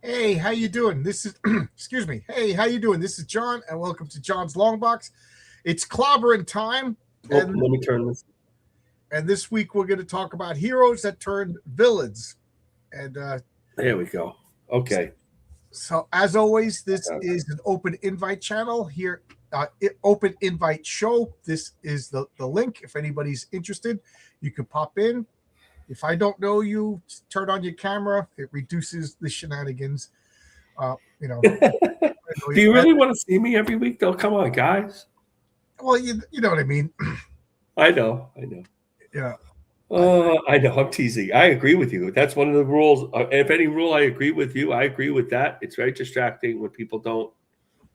Hey, how you doing? This is excuse me. Hey, how you doing? This is John, and welcome to John's Long Box. It's clobbering time, Oh, and let me turn this. this week we're going to talk about heroes that turned villains. And There we go. Okay. so, as always, this is an open invite channel here. Open invite show. This is the link. If anybody's interested, you can pop in. If I don't know you, turn on your camera. It reduces the shenanigans. Uh, you know, Do you really want to see me every week, though? Come on, guys. well, you know what I mean. I know. I know. Yeah. I know. I'm teasing. I agree with you. That's one of the rules. If any rule I agree with you, I agree with that. It's very distracting when people don't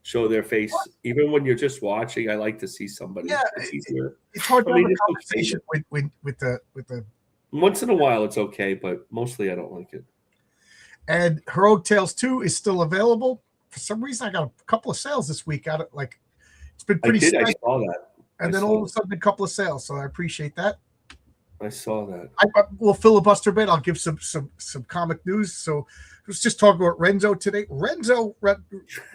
show their face. Even when you're just watching, I like to see somebody. Yeah, It's easier. it's hard to I have mean, a it's conversation okay. with the Once in a while, it's okay, but mostly I don't like it. and Heroic Tales 2 is still available. For some reason, I got a couple of sales this week. Out of like it's been I pretty did. I steady, saw that. and I then saw all of a that. sudden a couple of sales. So I appreciate that. I saw that. I will filibuster a bit. I'll give some comic news. So let's just talk about Renzo today. Renzo, I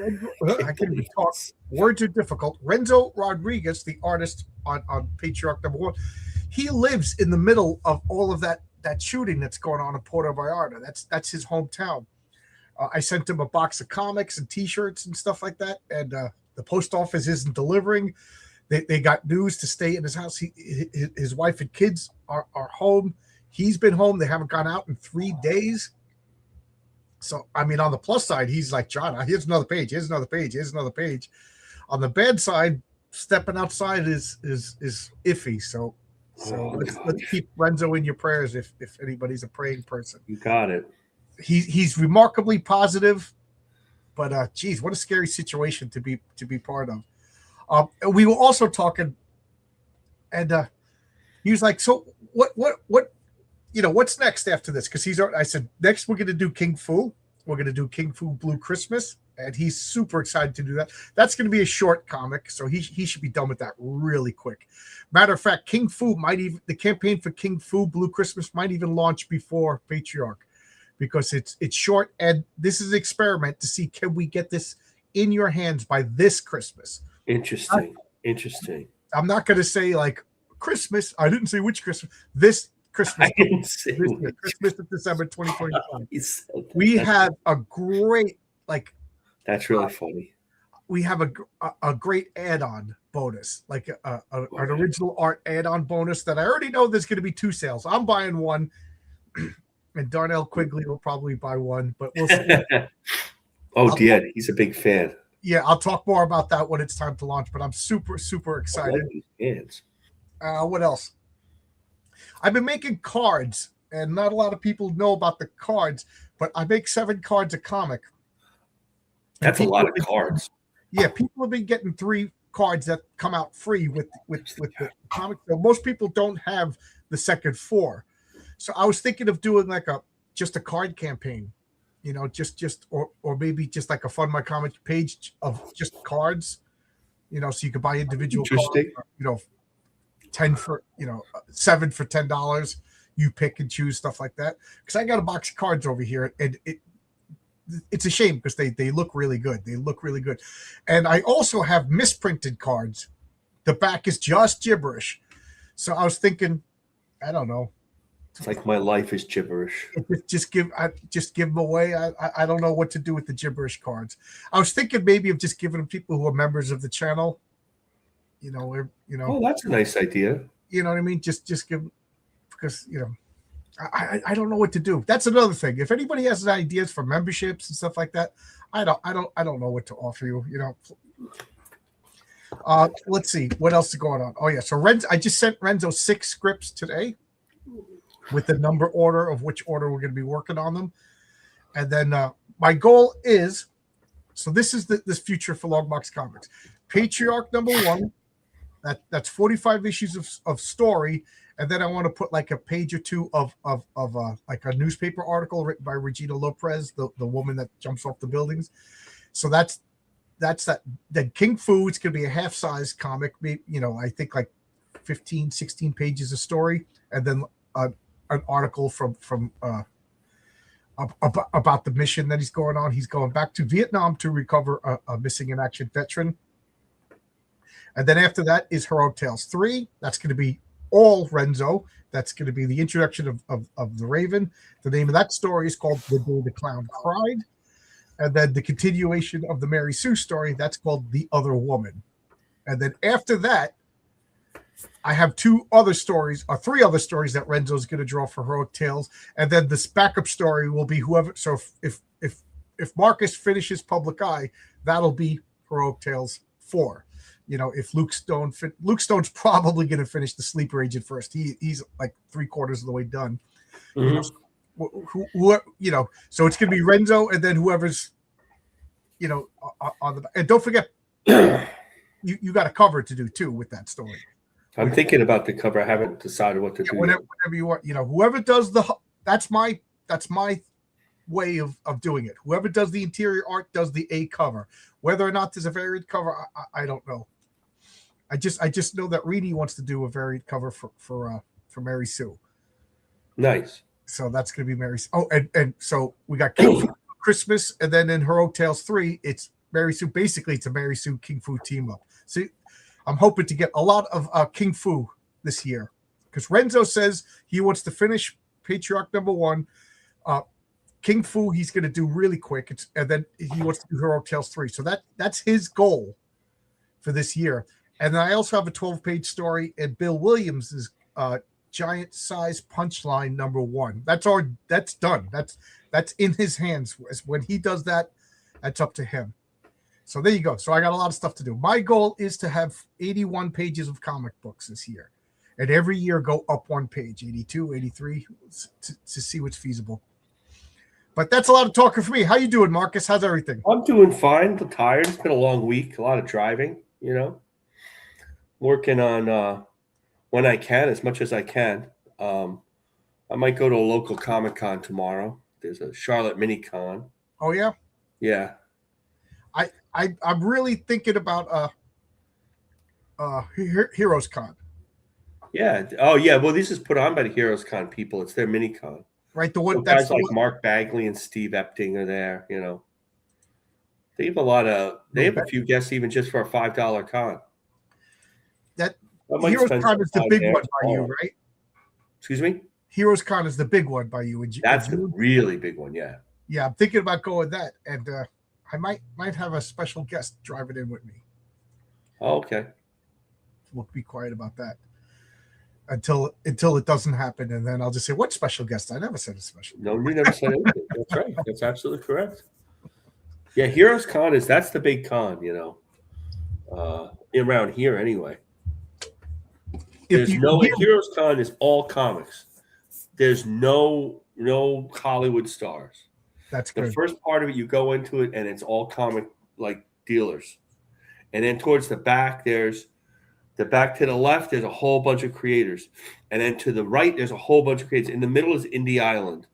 can't even talk. Words are difficult. Renzo Rodriguez, the artist on Patriarch #1, he lives in the middle of all of that shooting that's going on in Puerto Vallarta. That's his hometown. I sent him a box of comics and T-shirts and stuff like that, and the post office isn't delivering. They got news to stay in his house. His wife and kids are home. He's been home. They haven't gone out in 3 days. So, I mean, on the plus side, he's like, John, here's another page. Here's another page. Here's another page. On the bad side, stepping outside is iffy. So let's keep Renzo in your prayers if anybody's a praying person. You got it. He's remarkably positive, but geez, what a scary situation to be part of. We were also talking, and he was like, "So what? What's next after this?" Because I said, "Next we're going to do King Fu. We're going to do King Fu Blue Christmas," and he's super excited to do that. That's going to be a short comic, so he should be done with that really quick. Matter of fact, King Fu the campaign for King Fu Blue Christmas might even launch before Patriarch, because it's short, and this is an experiment to see, can we get this in your hands by this Christmas. Interesting. I'm not going to say like Christmas. I didn't say which Christmas. This Christmas. I didn't say Christmas of December 2025. that. We have a great That's really funny. We have a great add-on bonus, like an original art add-on bonus that I already know there's going to be 2 sales. I'm buying one, and Darnell Quigley will probably buy one, but we'll see. Yeah, he's a big fan. Yeah, I'll talk more about that when it's time to launch, but I'm super excited. What else? I've been making cards, and not a lot of people know about the cards, but I make 7 cards a comic. That's a lot of cards. Yeah, people have been getting 3 cards that come out free with the comic. So most people don't have the second 4. So I was thinking of doing like just a card campaign, or maybe just like a Fund My Comic page of just cards, so you could buy individual cards, 10 for 7 for $10. You pick and choose stuff like that. Because I got a box of cards over here, and it's a shame because they look really good. They look really good. And I also have misprinted cards. The back is just gibberish. So I was thinking, I don't know. It's like my life is gibberish. Just give them away. I don't know what to do with the gibberish cards. I was thinking maybe of just giving them people who are members of the channel. Oh, that's a nice idea. You know what I mean? Just give, because I don't know what to do. That's another thing. If anybody has ideas for memberships and stuff like that, I don't know what to offer you. Let's see what else is going on. Oh yeah, so I just sent Renzo 6 scripts today, with the number order of which order we're going to be working on them, and then my goal is, so this is this future for Longbox Comics, Patriarch #1. That's 45 issues of story. And then I want to put like a page or 2 of like a newspaper article written by Regina Lopez, the woman that jumps off the buildings. So that's that. Then King Fu, it's going to be a half-size comic. I think like 15, 16 pages of story, and then an article from about the mission that he's going on. He's going back to Vietnam to recover a missing in action veteran. And then after that is Heroic Tales 3. That's going to be all Renzo. That's going to be the introduction of the Raven. The name of that story is called The Day the Clown Cried. And then the continuation of the Mary Sue story, that's called The Other Woman. And then after that, I have three other stories that Renzo's going to draw for Heroic Tales. And then this backup story will be whoever. So if Marcus finishes Public Eye, that'll be Heroic Tales 4. If Luke's probably going to finish the Sleeper Agent first. He's like 3/4 of the way done. Mm-hmm. So it's going to be Renzo and then whoever's, on the. And don't forget, you got a cover to do too with that story. I'm thinking about the cover. I haven't decided what to do. Whatever you want, whoever does that's my way of doing it. Whoever does the interior art does the A cover. Whether or not there's a variant cover, I don't know. I just know that Reedy wants to do a variant cover for Mary Sue. Nice. So that's going to be Mary Sue. Oh, and so we got King Fu Christmas, and then in Heroic Tales 3, it's Mary Sue. Basically, it's a Mary Sue King Fu team up. See, I'm hoping to get a lot of King Fu this year because Renzo says he wants to finish Patriarch number 1. King Fu he's going to do really quick, and then he wants to do Heroic Tales 3. So that's his goal for this year. And then I also have a 12-page story in Bill Williams's Giant Size Punchline number 1. That's done. That's in his hands. When he does that, that's up to him. So there you go. So I got a lot of stuff to do. My goal is to have 81 pages of comic books this year. And every year go up 1 page, 82, 83, to see what's feasible. But that's a lot of talking for me. How you doing, Marcus? How's everything? I'm doing fine. I'm tired. It's been a long week. A lot of driving, Working on when I can, as much as I can. I might go to a local Comic-Con tomorrow. There's a Charlotte Mini Con. Oh, yeah? Yeah. I'm really thinking about Heroes Con. Yeah. Oh, yeah. Well, this is put on by the Heroes Con people. It's their mini con. Right. The one so guys like Mark Bagley and Steve Epting are there. They have a few guests even just for a $5 con. That Heroes Con is the big one by you, right? Excuse me. Heroes Con is the big one by you. That's the really big one. Yeah. Yeah, I'm thinking about going that, and I might have a special guest driving in with me. Oh, okay. We'll be quiet about that until it doesn't happen, and then I'll just say, "What special guest?" I never said a special. No, you never said anything. That's right. That's absolutely correct. Yeah, Heroes Con that's the big con, around here anyway. Heroes Con is all comics. There's no Hollywood stars. That's good. The first part of it, you go into it, and it's all comic like dealers, and then towards the back, there's the back to the left. There's a whole bunch of creators, and then to the right, there's a whole bunch of creators. In the middle is Indie Island,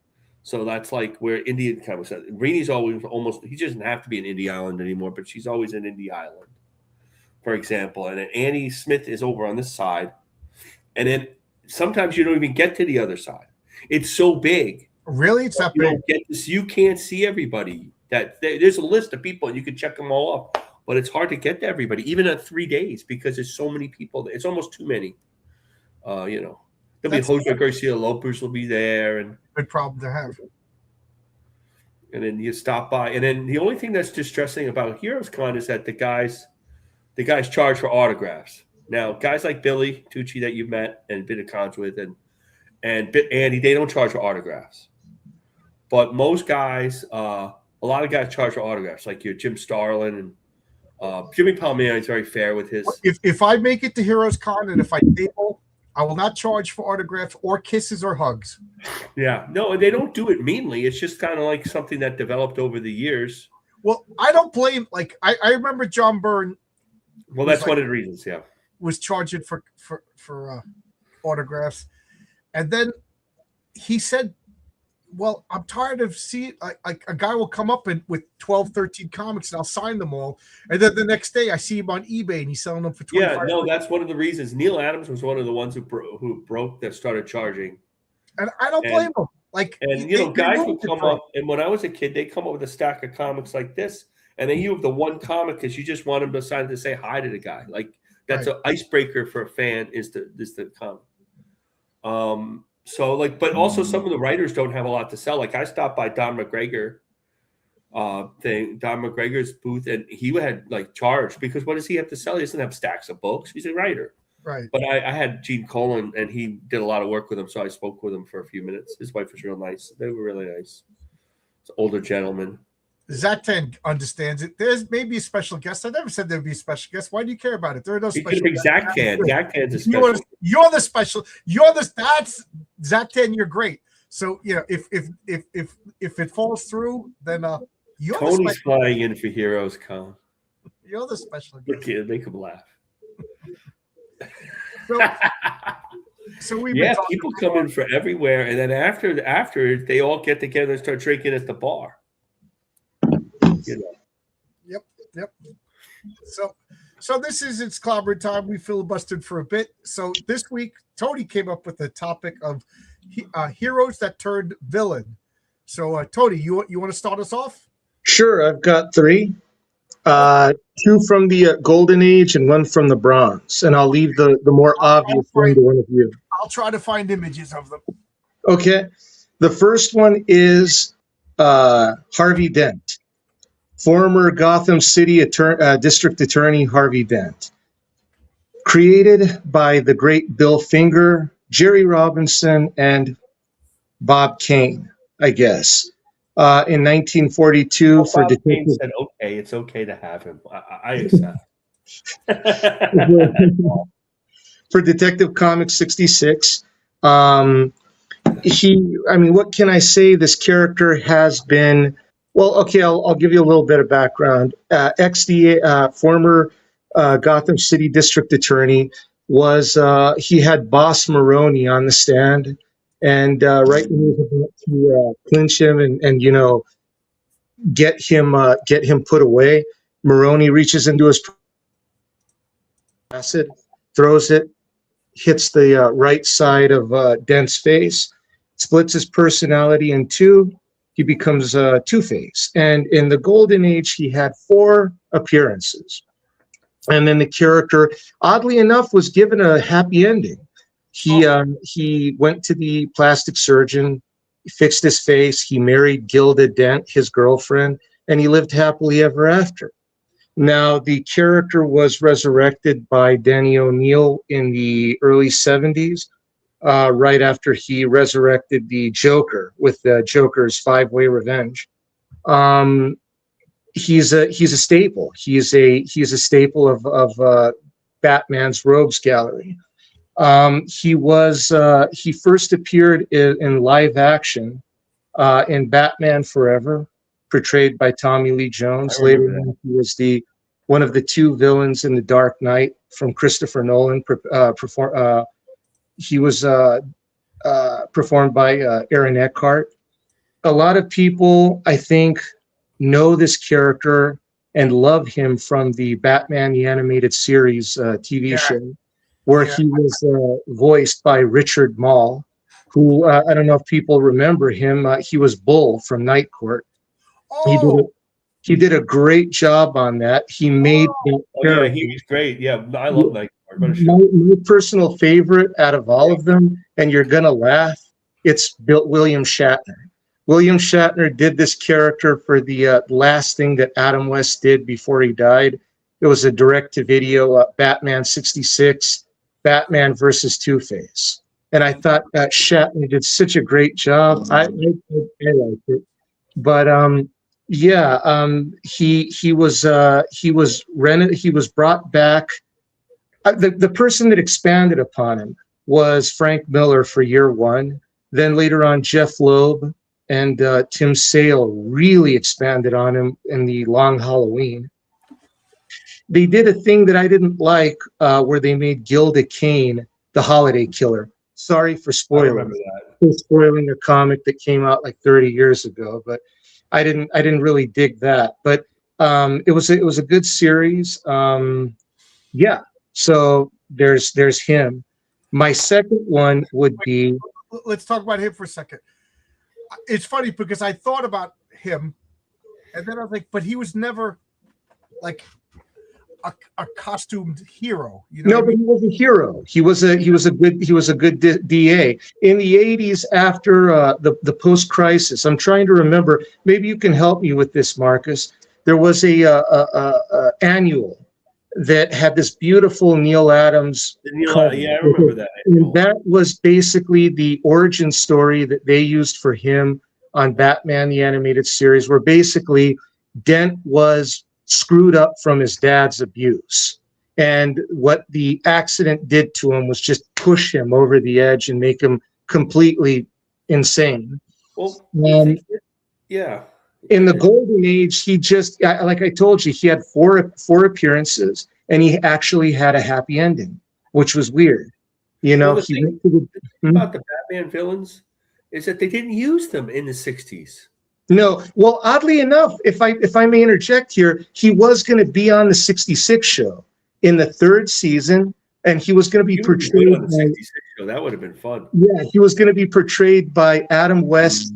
so that's like where Indian comics. Reenie's almost. He doesn't have to be in Indie Island anymore, but she's always in Indie Island, for example. And then Annie Smith is over on this side, and then sometimes you don't even get to the other side. It's so big. Really? It's that big? You can't see everybody. There's a list of people, and you can check them all up. But it's hard to get to everybody, even at 3 days, because there's so many people. It's almost too many. There'll be Jose Garcia Lopez will be there, and good problem to have. And then you stop by, and then the only thing that's distressing about Heroes Con is that the guys charge for autographs. Now, guys like Billy Tucci that you've met and been to cons with, and Andy, they don't charge for autographs. But most guys, a lot of guys charge for autographs, like your Jim Starlin and Jimmy Palmieri is very fair with his. If I make it to Heroes Con and if I table, I will not charge for autographs or kisses or hugs. Yeah, no, they don't do it meanly. It's just kind of like something that developed over the years. Well, I don't blame. Like I remember John Byrne. Well, that's one of the reasons. Yeah, was charging for autographs, and then he said, well, I'm tired of seeing like a guy will come up with 12, 13 comics and I'll sign them all. And then the next day I see him on eBay and he's selling them for $25. Yeah, no, that's one of the reasons. Neil Adams was one of the ones who broke that started charging. And I don't blame him. Like, And they guys moved would it come through. up, and when I was a kid, they'd come up with a stack of comics like this, and then you have the one comic because you just want them to sign to say hi to the guy. Like that's Right. an icebreaker for a fan is the comic. So but also some of the writers don't have a lot to sell. Like I stopped by Don McGregor's booth, and he had like charged because what does he have to sell? He doesn't have stacks of books. He's a writer. Right. But I had Gene Colan, and he did a lot of work with him, so I spoke with him for a few minutes. His wife was real nice. They were really nice. It's an older gentleman. Zaten understands it. There's maybe a special guest. I never said there'd be a special guest. Why do you care about it? There are no He special could be guests. Zacktan. Zacktan's a special. You're the special. That's Zaten. You're great. So if it falls through, then you're Tony's flying in for Heroes Con. You're the special guest. Okay, make him laugh. So we people come in for everywhere, and then after they all get together and start drinking at the bar. Yep. So this is it's clobbering time. We filibustered for a bit. So this week, Tony came up with the topic of heroes that turned villain. So Tony, you want to start us off? Sure, I've got 3. 2 from the Golden Age and 1 from the Bronze, and I'll leave the more obvious one to one of you. I'll try to find images of them. Okay. The first one is Harvey Dent, former Gotham City District Attorney Harvey Dent. Created by the great Bill Finger, Jerry Robinson, and Bob Kane, I guess. In 1942 for Bob Kane Detective. said, "Okay, it's okay to have him. I accept." For Detective Comics 66. What can I say? This character has been, well, okay, I'll give you a little bit of background. Former Gotham City District Attorney he had Boss Maroney on the stand, and right when he was about to clinch him and get him put away, Maroney reaches into his acid, throws it, hits the right side of Dent's face, splits his personality in 2. He becomes Two-Face. And in the Golden Age, he had 4 appearances. And then the character, oddly enough, was given a happy ending. He went to the plastic surgeon, fixed his face, he married Gilda Dent, his girlfriend, and he lived happily ever after. Now, the character was resurrected by Danny O'Neill in the early 70s, right after he resurrected the Joker with the Joker's 5-Way Revenge. He's a staple. He's a staple of Batman's Rogues Gallery. He first appeared in live action in Batman Forever, portrayed by Tommy Lee Jones. Later on, he was one of the 2 villains in The Dark Knight from Christopher Nolan. He was performed by Aaron Eckhart. A lot of people, I think, know this character and love him from the Batman the Animated Series TV show, where he was voiced by Richard Mall, who I don't know if people remember him. He was Bull from Night Court. He did a great job on that. He made yeah, he was great. Yeah, I love Night Court. My personal favorite out of all of them, and you're gonna laugh, it's William Shatner. William Shatner did this character for the last thing that Adam West did before he died. It was a direct-to-video Batman 66, Batman versus Two-Face. And I thought Shatner did such a great job. I liked it. But he was brought back. The person that expanded upon him was Frank Miller for year 1. Then later on, Jeff Loeb and Tim Sale really expanded on him in the Long Halloween. They did a thing that I didn't like, where they made Gilda Kane the Holiday Killer. Sorry for spoiling. I remember that. For spoiling a comic that came out like 30 years ago, but I didn't really dig that. But it was a good series. So there's him. My second one would be. Let's talk about him for a second. it's funny because I thought about him, and then I was like, but he was never like a costumed hero. You know No, what I but mean? he was a hero. He was a good DA in the '80s after the post crisis. I'm trying to remember. Maybe you can help me with this, Marcus. There was a annual that had this beautiful Neil Adams cover. Yeah, I remember that. And that was basically the origin story that they used for him on Batman the Animated Series, where basically Dent was screwed up from his dad's abuse. And what the accident did to him was just push him over the edge and make him completely insane. Well, And yeah. in the golden age, he just, like I told you, he had four appearances, and he actually had a happy ending, which was weird. You know, the thing about the Batman villains is that they didn't use them in the 60s. No, well, oddly enough, if I may interject here, he was going to be on the '66 show in the third season, and he was going to be portrayed on the '66 show. That would have been fun. Yeah, he was going to be portrayed by Adam West,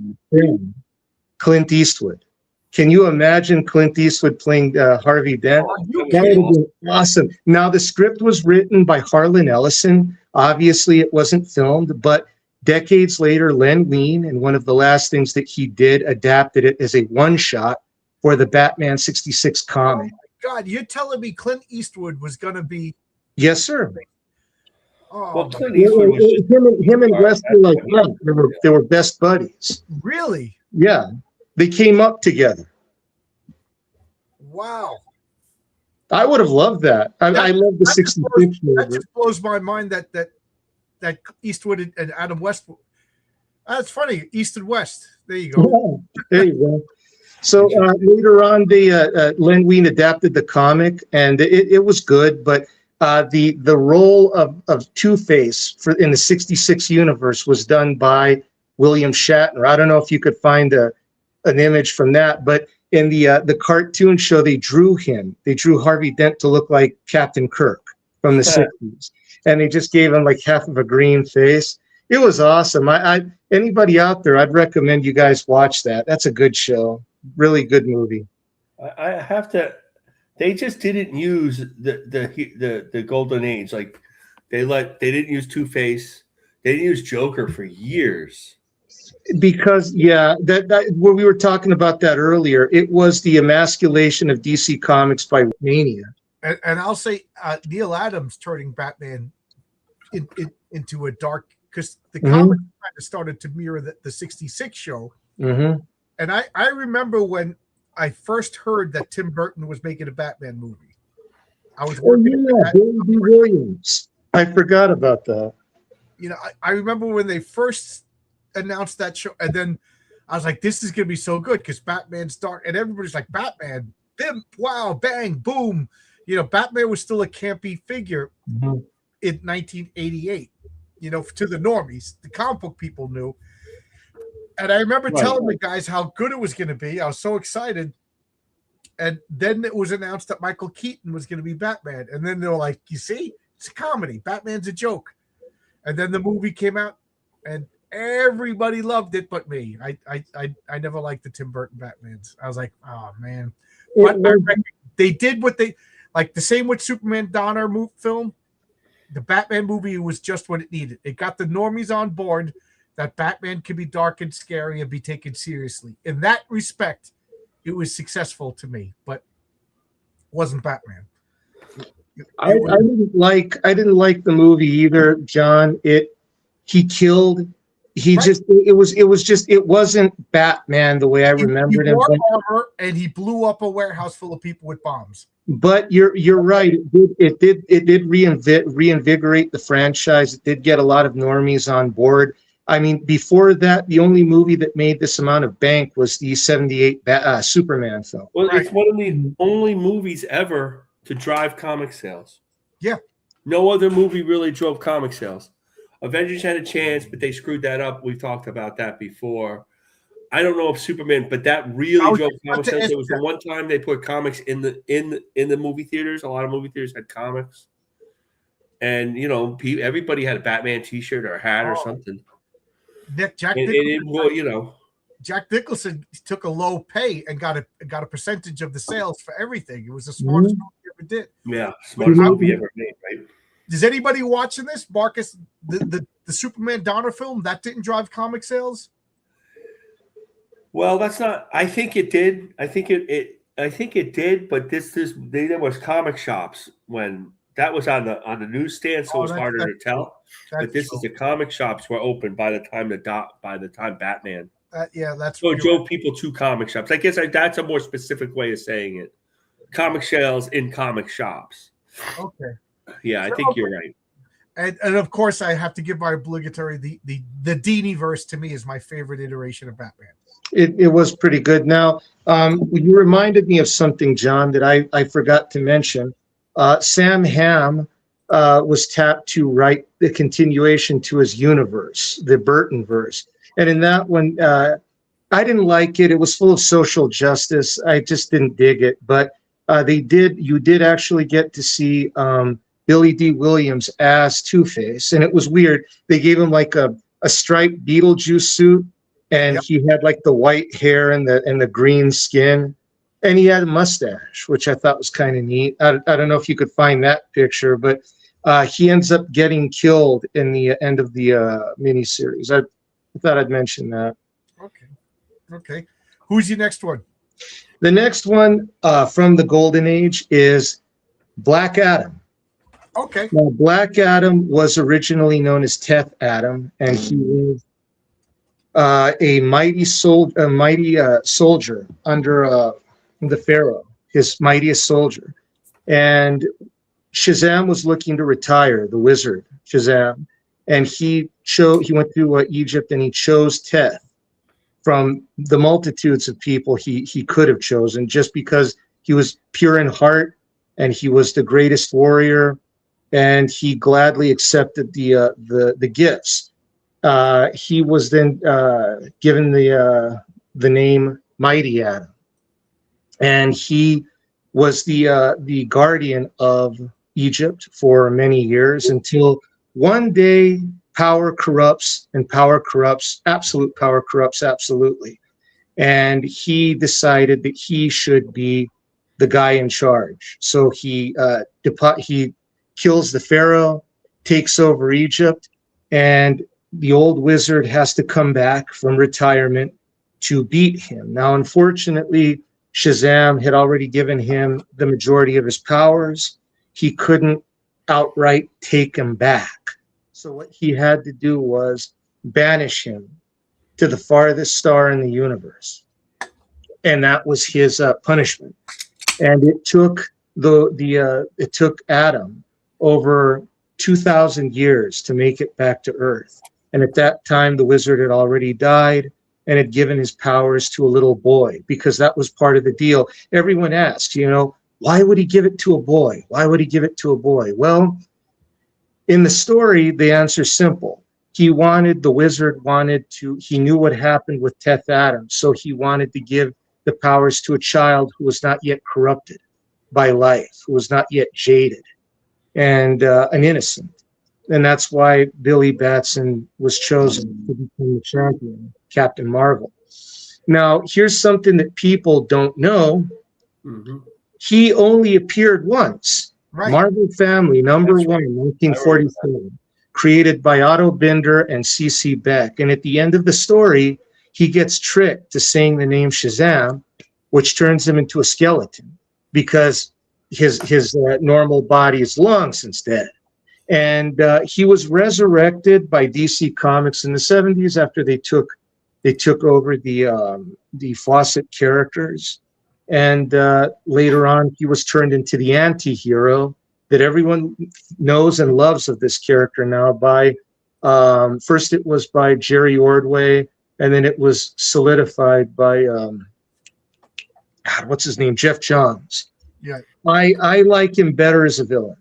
Clint Eastwood. Can you imagine Clint Eastwood playing Harvey Dent? That would have been awesome. Now, the script was written by Harlan Ellison. Obviously, it wasn't filmed, but decades later, Len Wein, and one of the last things that he did, adapted it as a one-shot for the Batman '66 comic. Oh my God, you're telling me Clint Eastwood was going to be? Yes, sir. Oh, well, Clint Eastwood was him and West were like, yeah, they were best buddies. Really? Yeah, they came up together. Wow. I would have loved that. I love the '66 movie. That just blows my mind that Eastwood and Adam West. That's funny. East and West. There you go. Yeah, there you go. So later on, Len Wein adapted the comic, and it was good. But the role of Two-Face in the '66 universe was done by William Shatner. I don't know if you could find an image from that, but in the cartoon show, they drew him. They drew Harvey Dent to look like Captain Kirk from the '60s, and they just gave him like half of a green face. It was awesome. Anybody out there, I'd recommend you guys watch that. That's a good show. Really good movie. I have to. They just didn't use the golden age. Like they didn't use Two-Face. They didn't use Joker for years. Because that where we were talking about that earlier, it was the emasculation of DC Comics by mania. And I'll say Neil Adams turning Batman into a dark, because the comic kind of started to mirror the '66 show. Mm-hmm. And I remember when I first heard that Tim Burton was making a Batman movie. I was working at Billy D. Williams. I forgot about that. You know, I remember when they first announced that show, and then I was like, this is gonna be so good because Batman's dark, and everybody's like, Batman, bim, wow, bang, boom. You know, Batman was still a campy figure in 1988, you know, to the normies. The comic book people knew. And I remember telling the guys how good it was going to be. I was so excited. And then it was announced that Michael Keaton was going to be Batman. And then they were like, you see, it's a comedy. Batman's a joke. And then the movie came out, and everybody loved it but me. I never liked the Tim Burton Batmans. I was like, oh, man. But they did what they – like the same with Superman Donner film. The Batman movie was just what it needed. It got the normies on board that Batman can be dark and scary and be taken seriously. In that respect, it was successful to me, but it wasn't Batman. I didn't like the movie either, John. It wasn't Batman the way I remembered him. He wore armor and he blew up a warehouse full of people with bombs. But you're right. It did reinvigorate the franchise. It did get a lot of normies on board. I mean, before that, the only movie that made this amount of bank was the '78 Superman film. Well, it's one of the only movies ever to drive comic sales. Yeah. No other movie really drove comic sales. Avengers had a chance, but they screwed that up. We've talked about that before. I don't know if Superman, but that really drove comic sales. It was the one time they put comics in the movie theaters. A lot of movie theaters had comics, and you know, everybody had a Batman T-shirt or a hat or something. Nick Jack, you know. Jack Nicholson took a low pay and got a percentage of the sales for everything. It was the smartest movie he ever did. Yeah, smartest movie ever made, right? Does anybody watching this, Marcus, the Superman Donner film, that didn't drive comic sales? Well, that's not. I think it did. I think it did. But there was comic shops when that was on the newsstand, so it was harder to tell. But this is the comic shops were open by the time Batman. Yeah, that's so it drove people to comic shops. I guess that's a more specific way of saying it. Comic sales in comic shops. Okay. Yeah, I think you're right. And of course, I have to give my obligatory the Dini verse to me is my favorite iteration of Batman. It was pretty good. Now, you reminded me of something, John, that I forgot to mention. Sam Hamm was tapped to write the continuation to his universe, the Burton verse. And in that one, I didn't like it. It was full of social justice. I just didn't dig it. But you did actually get to see Billy D. Williams as Two-Face. And it was weird. They gave him like a striped Beetlejuice suit. And he had like the white hair and the green skin. And he had a mustache, which I thought was kind of neat. I don't know if you could find that picture, but he ends up getting killed in the end of the miniseries. I thought I'd mention that. Okay. Who's your next one? The next one from the Golden Age is Black Adam. Okay. Now, Black Adam was originally known as Teth Adam, and he was a mighty soldier under the Pharaoh, his mightiest soldier. And Shazam was looking to retire, the wizard Shazam, and he went to Egypt and he chose Teth from the multitudes of people he could have chosen, just because he was pure in heart and he was the greatest warrior, and he gladly accepted the gifts. He was then given the name Mighty Adam, and he was the guardian of Egypt for many years, until one day power corrupts, and absolute power corrupts absolutely. And he decided that he should be the guy in charge. So he kills the Pharaoh, takes over Egypt, and the old wizard has to come back from retirement to beat him. Now, unfortunately, Shazam had already given him the majority of his powers. He couldn't outright take him back. So what he had to do was banish him to the farthest star in the universe. And that was his punishment. And it took it took Adam over 2,000 years to make it back to Earth. And at that time, the wizard had already died and had given his powers to a little boy, because that was part of the deal. Everyone asked, why would he give it to a boy? Why would he give it to a boy? Well, in the story, the answer's simple. He knew what happened with Teth Adam, so he wanted to give the powers to a child who was not yet corrupted by life, who was not yet jaded, and an innocent. And that's why Billy Batson was chosen to become the champion, Captain Marvel. Now, here's something that people don't know. Mm-hmm. He only appeared once. Right. Marvel Family, number one, 1947, created by Otto Binder and C.C. Beck. And at the end of the story, he gets tricked to saying the name Shazam, which turns him into a skeleton, because his normal body is long since dead. And he was resurrected by DC Comics in the 70s after they took over the Fawcett characters. And later on, he was turned into the anti-hero that everyone knows and loves of this character now by, first it was by Jerry Ordway, and then it was solidified by, what's his name? Jeff Johns. Yeah. I like him better as a villain.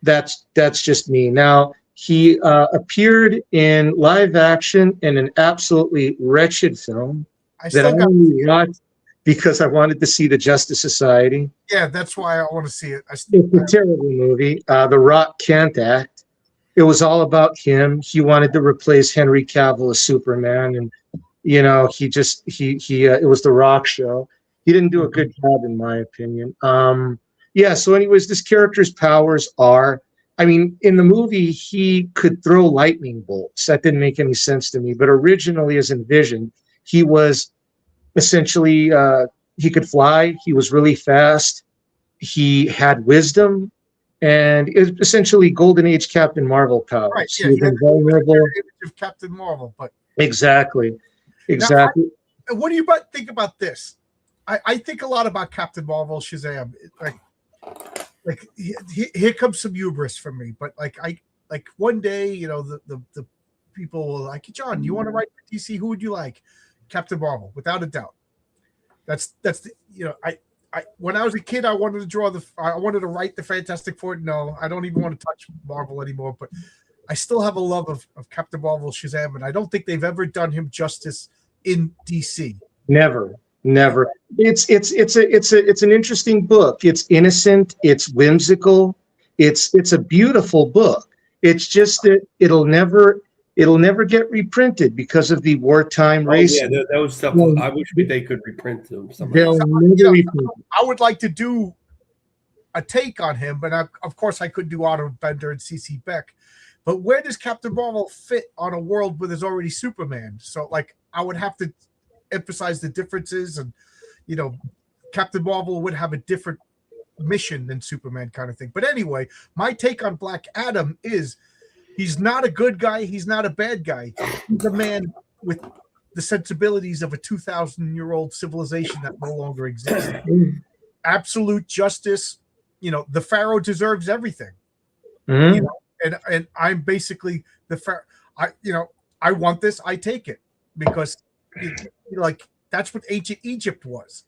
That's just me. Now, he appeared in live action in an absolutely wretched film that I only watched because I wanted to see the Justice Society. Yeah, that's why I want to see it. It's a terrible movie. The Rock can't act. It was all about him. He wanted to replace Henry Cavill as Superman, and he it was the Rock show. He didn't do a good job, in my opinion. Yeah. So, anyways, this character's powers are. I mean, in the movie, he could throw lightning bolts. That didn't make any sense to me. But originally, as envisioned, he was essentially he could fly. He was really fast. He had wisdom, and it was essentially Golden Age Captain Marvel powers. Right. He Yeah. was He had invulnerable. the image of Captain Marvel, but Exactly. now, what do you think about this? I think a lot about Captain Marvel, Shazam. Like here comes some hubris from me, but like one day, the people will like, John, you want to write for DC? Who would you like? Captain Marvel, without a doubt. That's the I when I was a kid, I wanted to write the Fantastic Four. No, I don't even want to touch Marvel anymore, but I still have a love of Captain Marvel, Shazam, and I don't think they've ever done him justice in DC. Never. It's an interesting book. It's innocent. It's whimsical. It's a beautiful book. It's just that it'll never get reprinted because of the wartime race. Yeah, that was stuff. I wish they could reprint them. They'll never reprint it. I would like to do a take on him, but of course I could do Otto Bender and CC Beck. But where does Captain Marvel fit on a world where there's already Superman? So, like, I would have to emphasize the differences, and Captain Marvel would have a different mission than Superman, kind of thing. But anyway, my take on Black Adam is he's not a good guy, he's not a bad guy. He's a man with the sensibilities of a 2,000-year-old civilization that no longer exists. Absolute justice. The Pharaoh deserves everything. Mm-hmm. And I'm basically the Pharaoh. I want this, I take it, because that's what ancient Egypt was.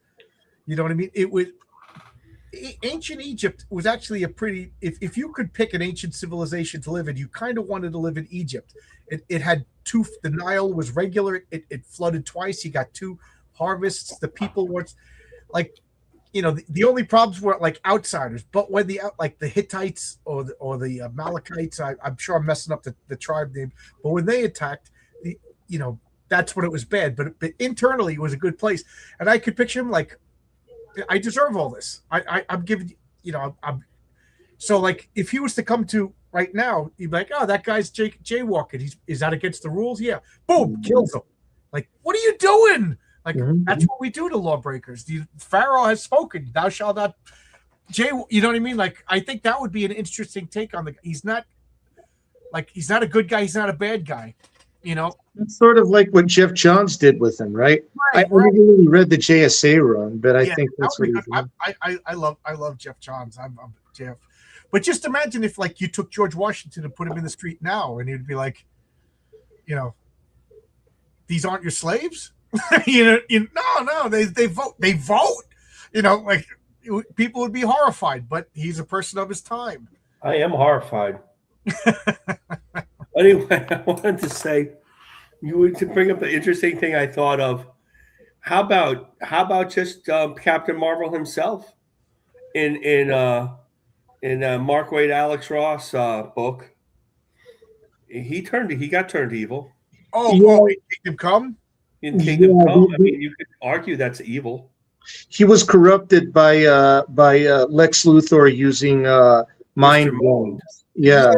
You know what I mean? It was ancient Egypt was actually a pretty. If you could pick an ancient civilization to live in, you kind of wanted to live in Egypt. It had two. The Nile was regular. It flooded twice. You got two harvests. The people were the only problems were like outsiders. But when the Hittites or the Amalekites, I'm sure I'm messing up the tribe name, but when they attacked, that's when it was bad. But internally, it was a good place, and I could picture him like, I deserve all this. I'm giving, so like if he was to come to right now, you'd be like, oh, that guy's jaywalking. Is that against the rules? Yeah. Boom, kills him. Like, what are you doing? Like, that's what we do to lawbreakers. The Pharaoh has spoken. Thou shalt not you know what I mean? Like, I think that would be an interesting take on he's not a good guy. He's not a bad guy. It's sort of like what Jeff Johns did with him, right? I haven't really read the JSA run, but I think that's what he's doing. I love Jeff Johns. I'm Jeff. But just imagine if you took George Washington and put him in the street now, and he'd be like, these aren't your slaves. No, they vote. They vote. People would be horrified. But he's a person of his time. I am horrified. Anyway, I wanted to say, to bring up an interesting thing I thought of. How about just Captain Marvel himself in Mark Waid Alex Ross book? He got turned evil. Kingdom Come. In Kingdom Come, I mean, you could argue that's evil. He was corrupted by Lex Luthor using mind wound. Yeah.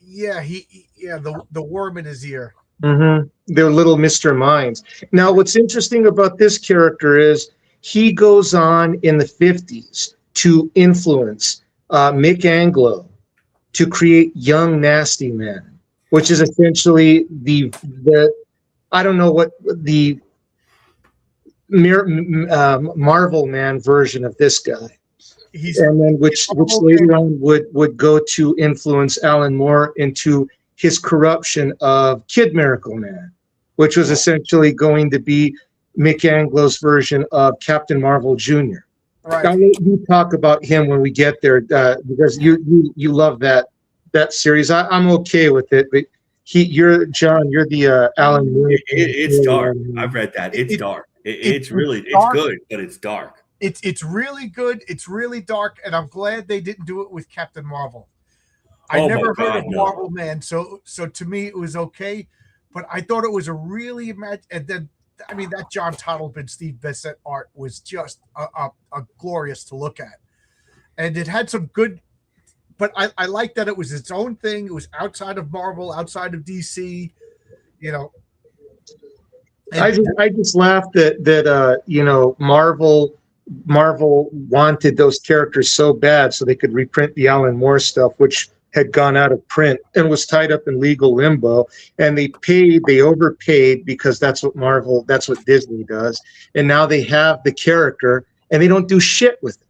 The worm in his ear. Mm-hmm. They're little Mr. Minds. Now, what's interesting about this character is he goes on in the 50s to influence Mick Anglo to create Young Nasty Man, which is essentially the I don't know what the Marvel Man version of this guy. And then which later on would go to influence Alan Moore into his corruption of Kid Miracle Man, which was essentially going to be Mick Anglo's version of Captain Marvel Jr. Right. I'll let you talk about him when we get there, because you love that series. I'm okay with it, but you're the Alan Moore. It's dark. I've read that. It's dark. It's good, but it's dark. It's really good. It's really dark, and I'm glad they didn't do it with Captain Marvel. I never heard of Marvel Man, so to me it was okay. but I thought it was a really and then I mean that John Totleben, Steve Bissett art was just a glorious to look at, and it had some good. But I like that it was its own thing. It was outside of Marvel, outside of DC, you know. I just laughed that you know, Marvel wanted those characters so bad so they could reprint the Alan Moore stuff, which had gone out of print and was tied up in legal limbo. And they overpaid because that's what Disney does. And now they have the character and they don't do shit with it.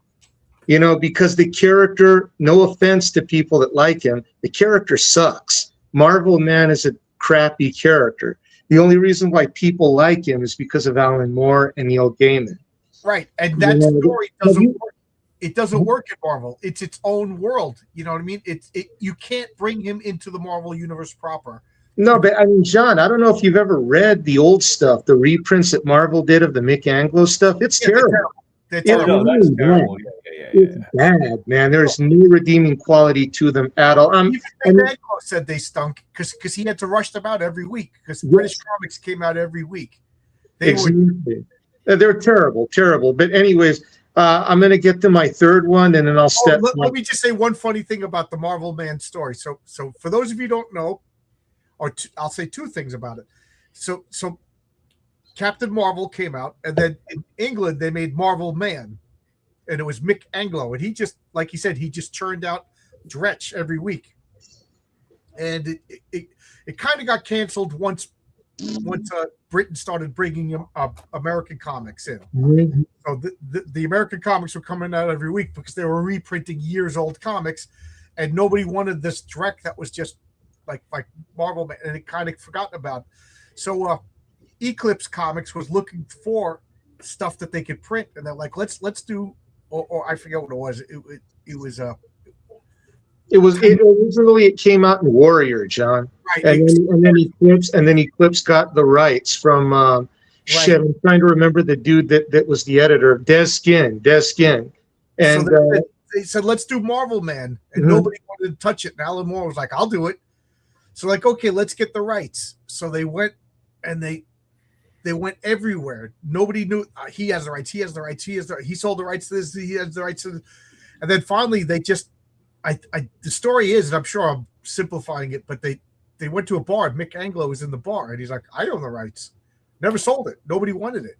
You know, because the character, no offense to people that like him, the character sucks. Marvel Man is a crappy character. The only reason why people like him is because of Alan Moore and Neil Gaiman. Right. And that story doesn't work. It doesn't work in Marvel. It's its own world. You know what I mean? You can't bring him into the Marvel universe proper. No, but I mean, John, I don't know if you've ever read the old stuff, the reprints that Marvel did of the Mick Anglo stuff. It's terrible. That's terrible. That's terrible. It's bad, man. There's no redeeming quality to them at all. Even Anglo said they stunk because he had to rush them out every week because British comics came out every week. They're terrible, terrible. But anyways, I'm going to get to my third one, and then I'll step. Let me just say one funny thing about the Marvel Man story. So for those of you who don't know, I'll say two things about it. So Captain Marvel came out, and then in England they made Marvel Man, and it was Mick Anglo, and he just, like he said, he just churned out Dretch every week, and it kind of got canceled once Britain started bringing him American comics in. Mm-hmm. So the American comics were coming out every week because they were reprinting years old comics, and nobody wanted this Drek that was just like Marvel Man, and it kind of forgotten about. So Eclipse Comics was looking for stuff that they could print, and they're like, let's do, or I forget what it was. Originally it came out in Warrior, John, right, and then Eclipse got the rights from shit. I'm trying to remember the dude that was the editor, Des Skin, and so they said let's do Marvel Man, and nobody wanted to touch it. And Alan Moore was like, I'll do it. So like, okay, let's get the rights. So they went and they went everywhere. Nobody knew he has the rights. He sold the rights to this. He has the rights to this. And then finally they just, the story is, and I'm sure I'm simplifying it, but they went to a bar. Mick Anglo was in the bar, and he's like, I own the rights. Never sold it. Nobody wanted it.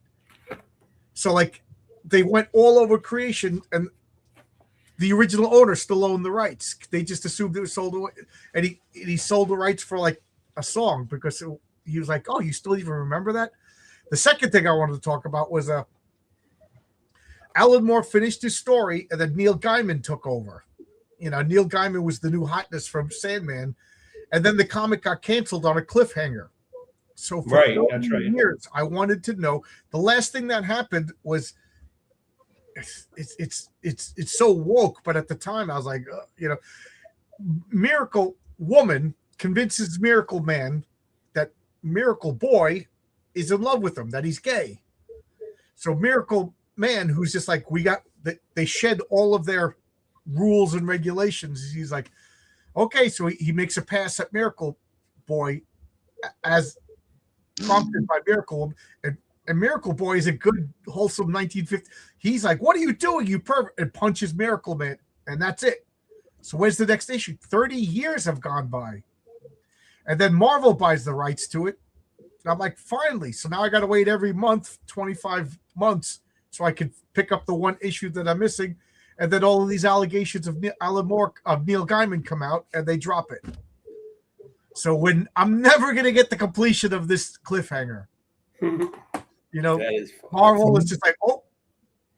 So like, they went all over creation, and the original owner still owned the rights. They just assumed it was sold away, and he sold the rights for like a song because he was like, oh, you still even remember that? The second thing I wanted to talk about was Alan Moore finished his story, and then Neil Gaiman took over. You know, Neil Gaiman was the new hotness from Sandman, and then the comic got canceled on a cliffhanger. So for years, I wanted to know. The last thing that happened was it's so woke, but at the time I was like, you know, Miracle Woman convinces Miracle Man that Miracle Boy is in love with him, that he's gay. So Miracle Man, who's just like, they shed all of their rules and regulations. He's like, okay, so he makes a pass at Miracle Boy as prompted by Miracle Woman, and Miracle Boy is a good, wholesome 1950. He's like, what are you doing, you pervert? And punches Miracle Man, and that's it. So where's the next issue? 30 years have gone by. And then Marvel buys the rights to it. And I'm like, finally. So now I got to wait every month, 25 months, so I can pick up the one issue that I'm missing. And then all of these allegations of Alan Moore, of Neil Gaiman come out, and they drop it. So when I'm never going to get the completion of this cliffhanger. You know, Marvel is just like, oh,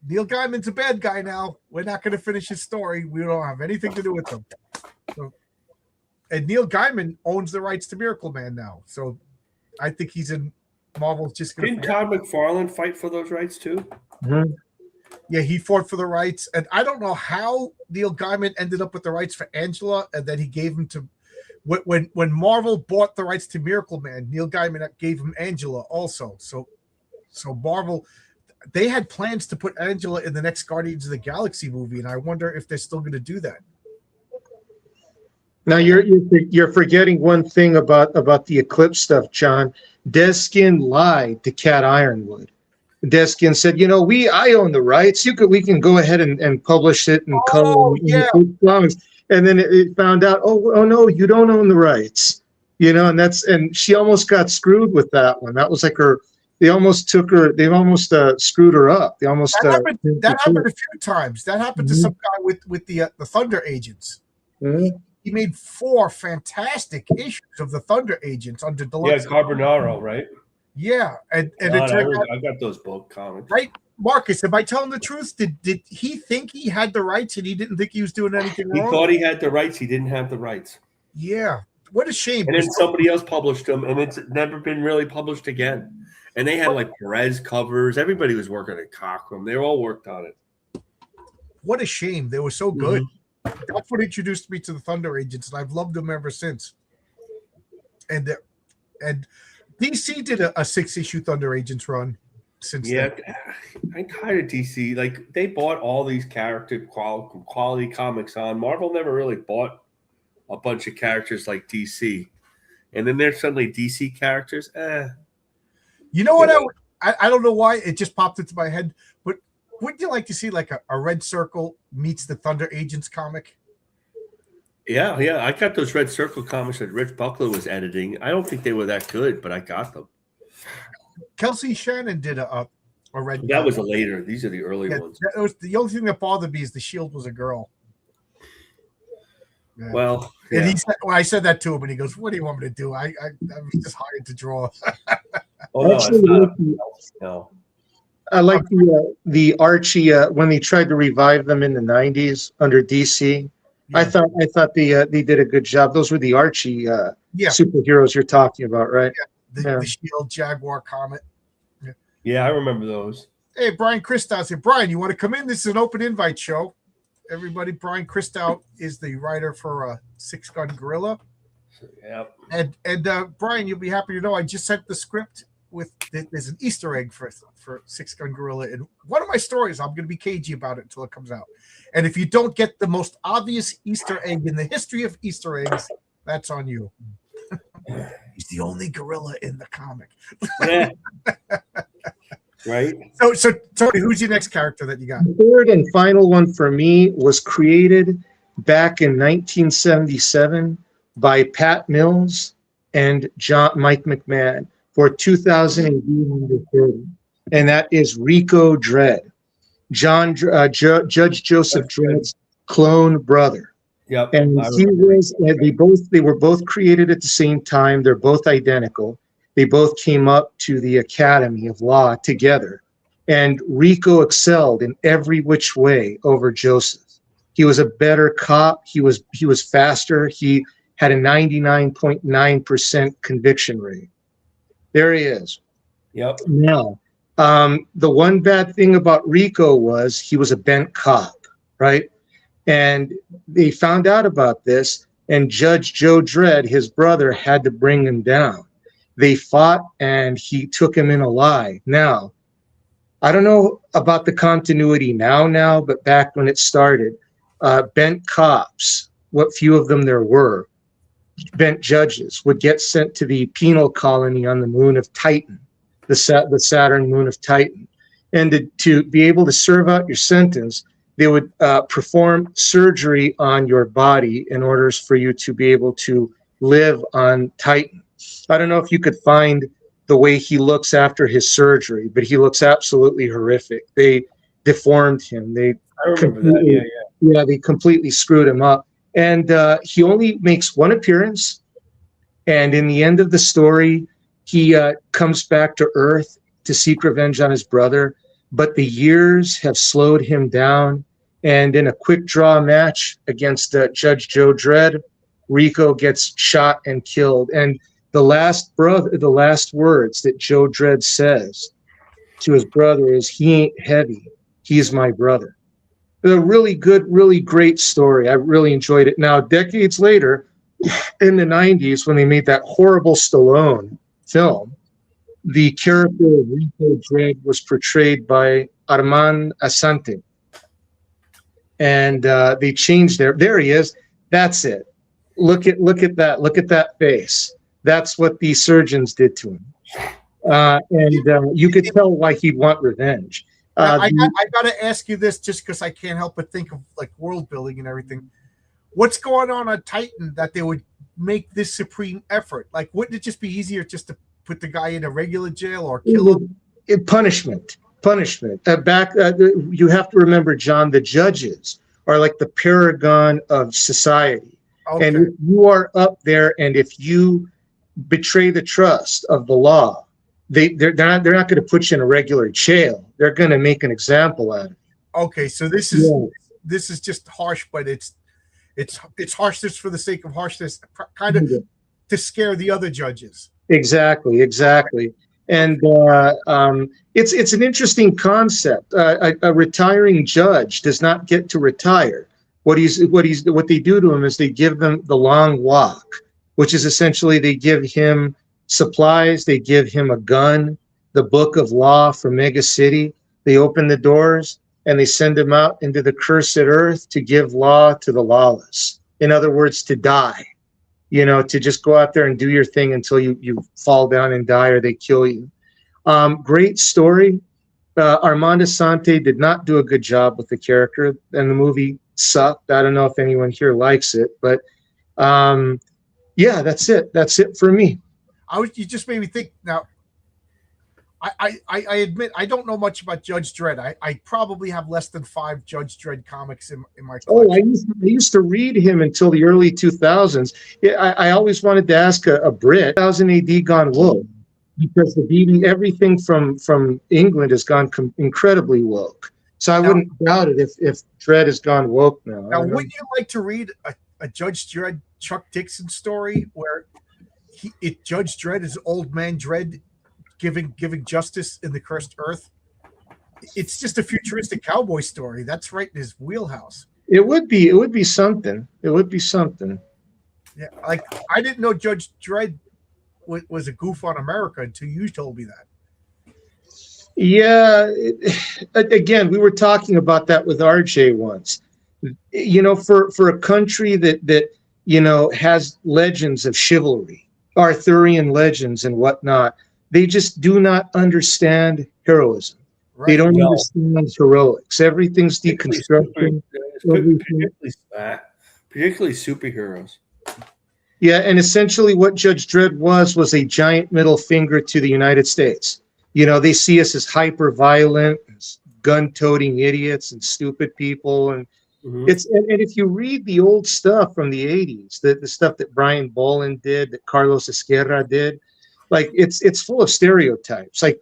Neil Gaiman's a bad guy now. We're not going to finish his story. We don't have anything to do with him. So, and Neil Gaiman owns the rights to Miracle Man now. So I think he's in Marvel's just going to. Didn't Todd McFarlane fight for those rights too? Mm-hmm. Yeah, he fought for the rights. And I don't know how Neil Gaiman ended up with the rights for Angela, and then he gave them to. When Marvel bought the rights to Miracle Man, Neil Gaiman gave him Angela also. So Marvel, they had plans to put Angela in the next Guardians of the Galaxy movie, and I wonder if they're still going to do that. Now you're forgetting one thing about the Eclipse stuff, John. Deskin lied to Cat Ironwood. Deskin said, I own the rights. We can go ahead and publish it and color Oh, in yeah. the comics. And then it found out, oh no, you don't own the rights. And she almost got screwed with that one. That was like they almost screwed her up. They almost that happened a few times. That happened to some guy with the Thunder Agents. Mm-hmm. He made 4 fantastic issues of the Thunder Agents under deluxe. Yeah, Carbonaro, right? Yeah, and God, I got those book comics. Right, Marcus, am I telling the truth? Did he think he had the rights and he didn't think he was doing anything wrong? He thought he had the rights. He didn't have the rights. Yeah, what a shame. And then somebody else published them, and it's never been really published again. And they had like Perez covers. Everybody was working at Cockrum. They all worked on it. What a shame. They were so good. Mm-hmm. That's what introduced me to the Thunder Agents, and I've loved them ever since. And DC did a 6-issue Thunder Agents run since then. I'm tired of DC. Like, they bought all these character quality comics on. Marvel never really bought a bunch of characters like DC. And then there's suddenly DC characters. You know what? I don't know why it just popped into my head, but wouldn't you like to see like a Red Circle meets the Thunder Agents comic? Yeah. I got those Red Circle comics that Rich Buckler was editing. I don't think they were that good, but I got them. Kelsey Shannon did a Red. That was a later. These are the early ones. That was the only thing that bothered me is the Shield was a girl. Yeah. Well, and he said, I said that to him, and he goes, "What do you want me to do? I was just hired to draw." No. I like the Archie when they tried to revive them in the '90s under DC. Yeah. I thought they did a good job. Those were the Archie superheroes you're talking about, right? Yeah. The Shield Jaguar Comet. Yeah, I remember those. Hey, Brian Christout here. Brian, you want to come in? This is an open invite show. Everybody, Brian Christout is the writer for Six Gun Gorilla. Yep. And Brian, you'll be happy to know I just sent the script there's an Easter egg for Six Gun Gorilla in one of my stories. I'm going to be cagey about it until it comes out. And if you don't get the most obvious Easter egg in the history of Easter eggs, that's on you. He's the only gorilla in the comic. Yeah. Right. So Tony, who's your next character that you got? The third and final one for me was created back in 1977 by Pat Mills and Mike McMahon for 2030, and that is Rico Dredd, Judge Joseph Dredd's clone brother. Yep. And they were both created at the same time. They're both identical. They both came up to the Academy of Law together, and Rico excelled in every which way over Joseph. He was a better cop. He was faster. He had a 99.9% conviction rate. There he is. Yep. Now, the one bad thing about Rico was he was a bent cop, right? And they found out about this, and Judge Joe Dredd, his brother, had to bring him down. They fought, and he took him in a lie. Now, I don't know about the continuity now, but back when it started, bent cops, what few of them there were, bent judges, would get sent to the penal colony on the moon of Titan, the Saturn moon of Titan. And to be able to serve out your sentence, they would perform surgery on your body in order for you to be able to live on Titan. I don't know if you could find the way he looks after his surgery, but he looks absolutely horrific. They deformed him. I remember that. Yeah, they completely screwed him up. And he only makes one appearance. And in the end of the story, he comes back to Earth to seek revenge on his brother. But the years have slowed him down. And in a quick draw match against Judge Joe Dredd, Rico gets shot and killed. And the last words that Joe Dredd says to his brother is, "He ain't heavy. He's my brother." A really good, really great story. I really enjoyed it. Now, decades later, in the 90s, when they made that horrible Stallone film, the character of Rico Dredd was portrayed by Armand Assante. And they changed there he is. That's it. Look at that. Look at that face. That's what these surgeons did to him. And you could tell why he'd want revenge. Now, I got to ask you this just because I can't help but think of like world building and everything. What's going on Titan that they would make this supreme effort? Like, wouldn't it just be easier just to put the guy in a regular jail or kill him? Punishment. You have to remember, John, the judges are like the paragon of society. Okay. And if you are up there, and if you betray the trust of the law, they're not going to put you in a regular jail. They're going to make an example out of you. Okay, so this is just harsh, but it's harshness for the sake of harshness, kind of to scare the other judges. Exactly. And it's an interesting concept. A retiring judge does not get to retire. What they do to him is they give them the long walk, which is essentially they give him supplies, they give him a gun, the book of law from Mega City. They open the doors and they send him out into the cursed earth to give law to the lawless. In other words, to die. To just go out there and do your thing until you fall down and die or they kill you. Great story. Armando Sante did not do a good job with the character, and the movie sucked. I don't know if anyone here likes it, but yeah, that's it. That's it for me. You just made me think. Now, I admit I don't know much about Judge Dredd. I probably have less than 5 Judge Dredd comics in my collection. I used to read him until the early 2000s. I always wanted to ask a Brit, 1000 AD gone woke, because everything from England has gone incredibly woke. So I wouldn't doubt it if Dredd has gone woke now. Now, wouldn't you like to read a Judge Dredd Chuck Dixon story where Judge Dredd is old man Dredd giving justice in the cursed earth? It's just a futuristic cowboy story. That's right in his wheelhouse. It would be something. Yeah, like I didn't know Judge Dredd was a goof on America until you told me that. Yeah, again, we were talking about that with RJ once. For a country that has legends of chivalry, Arthurian legends and whatnot, they just do not understand heroism. Right. They don't understand heroics. Everything's deconstructing. Particularly superheroes. Yeah, and essentially what Judge Dredd was a giant middle finger to the United States. They see us as hyper-violent, gun-toting idiots and stupid people. And and if you read the old stuff from the 80s, the stuff that Brian Bolland did, that Carlos Esquerra did, like it's full of stereotypes. Like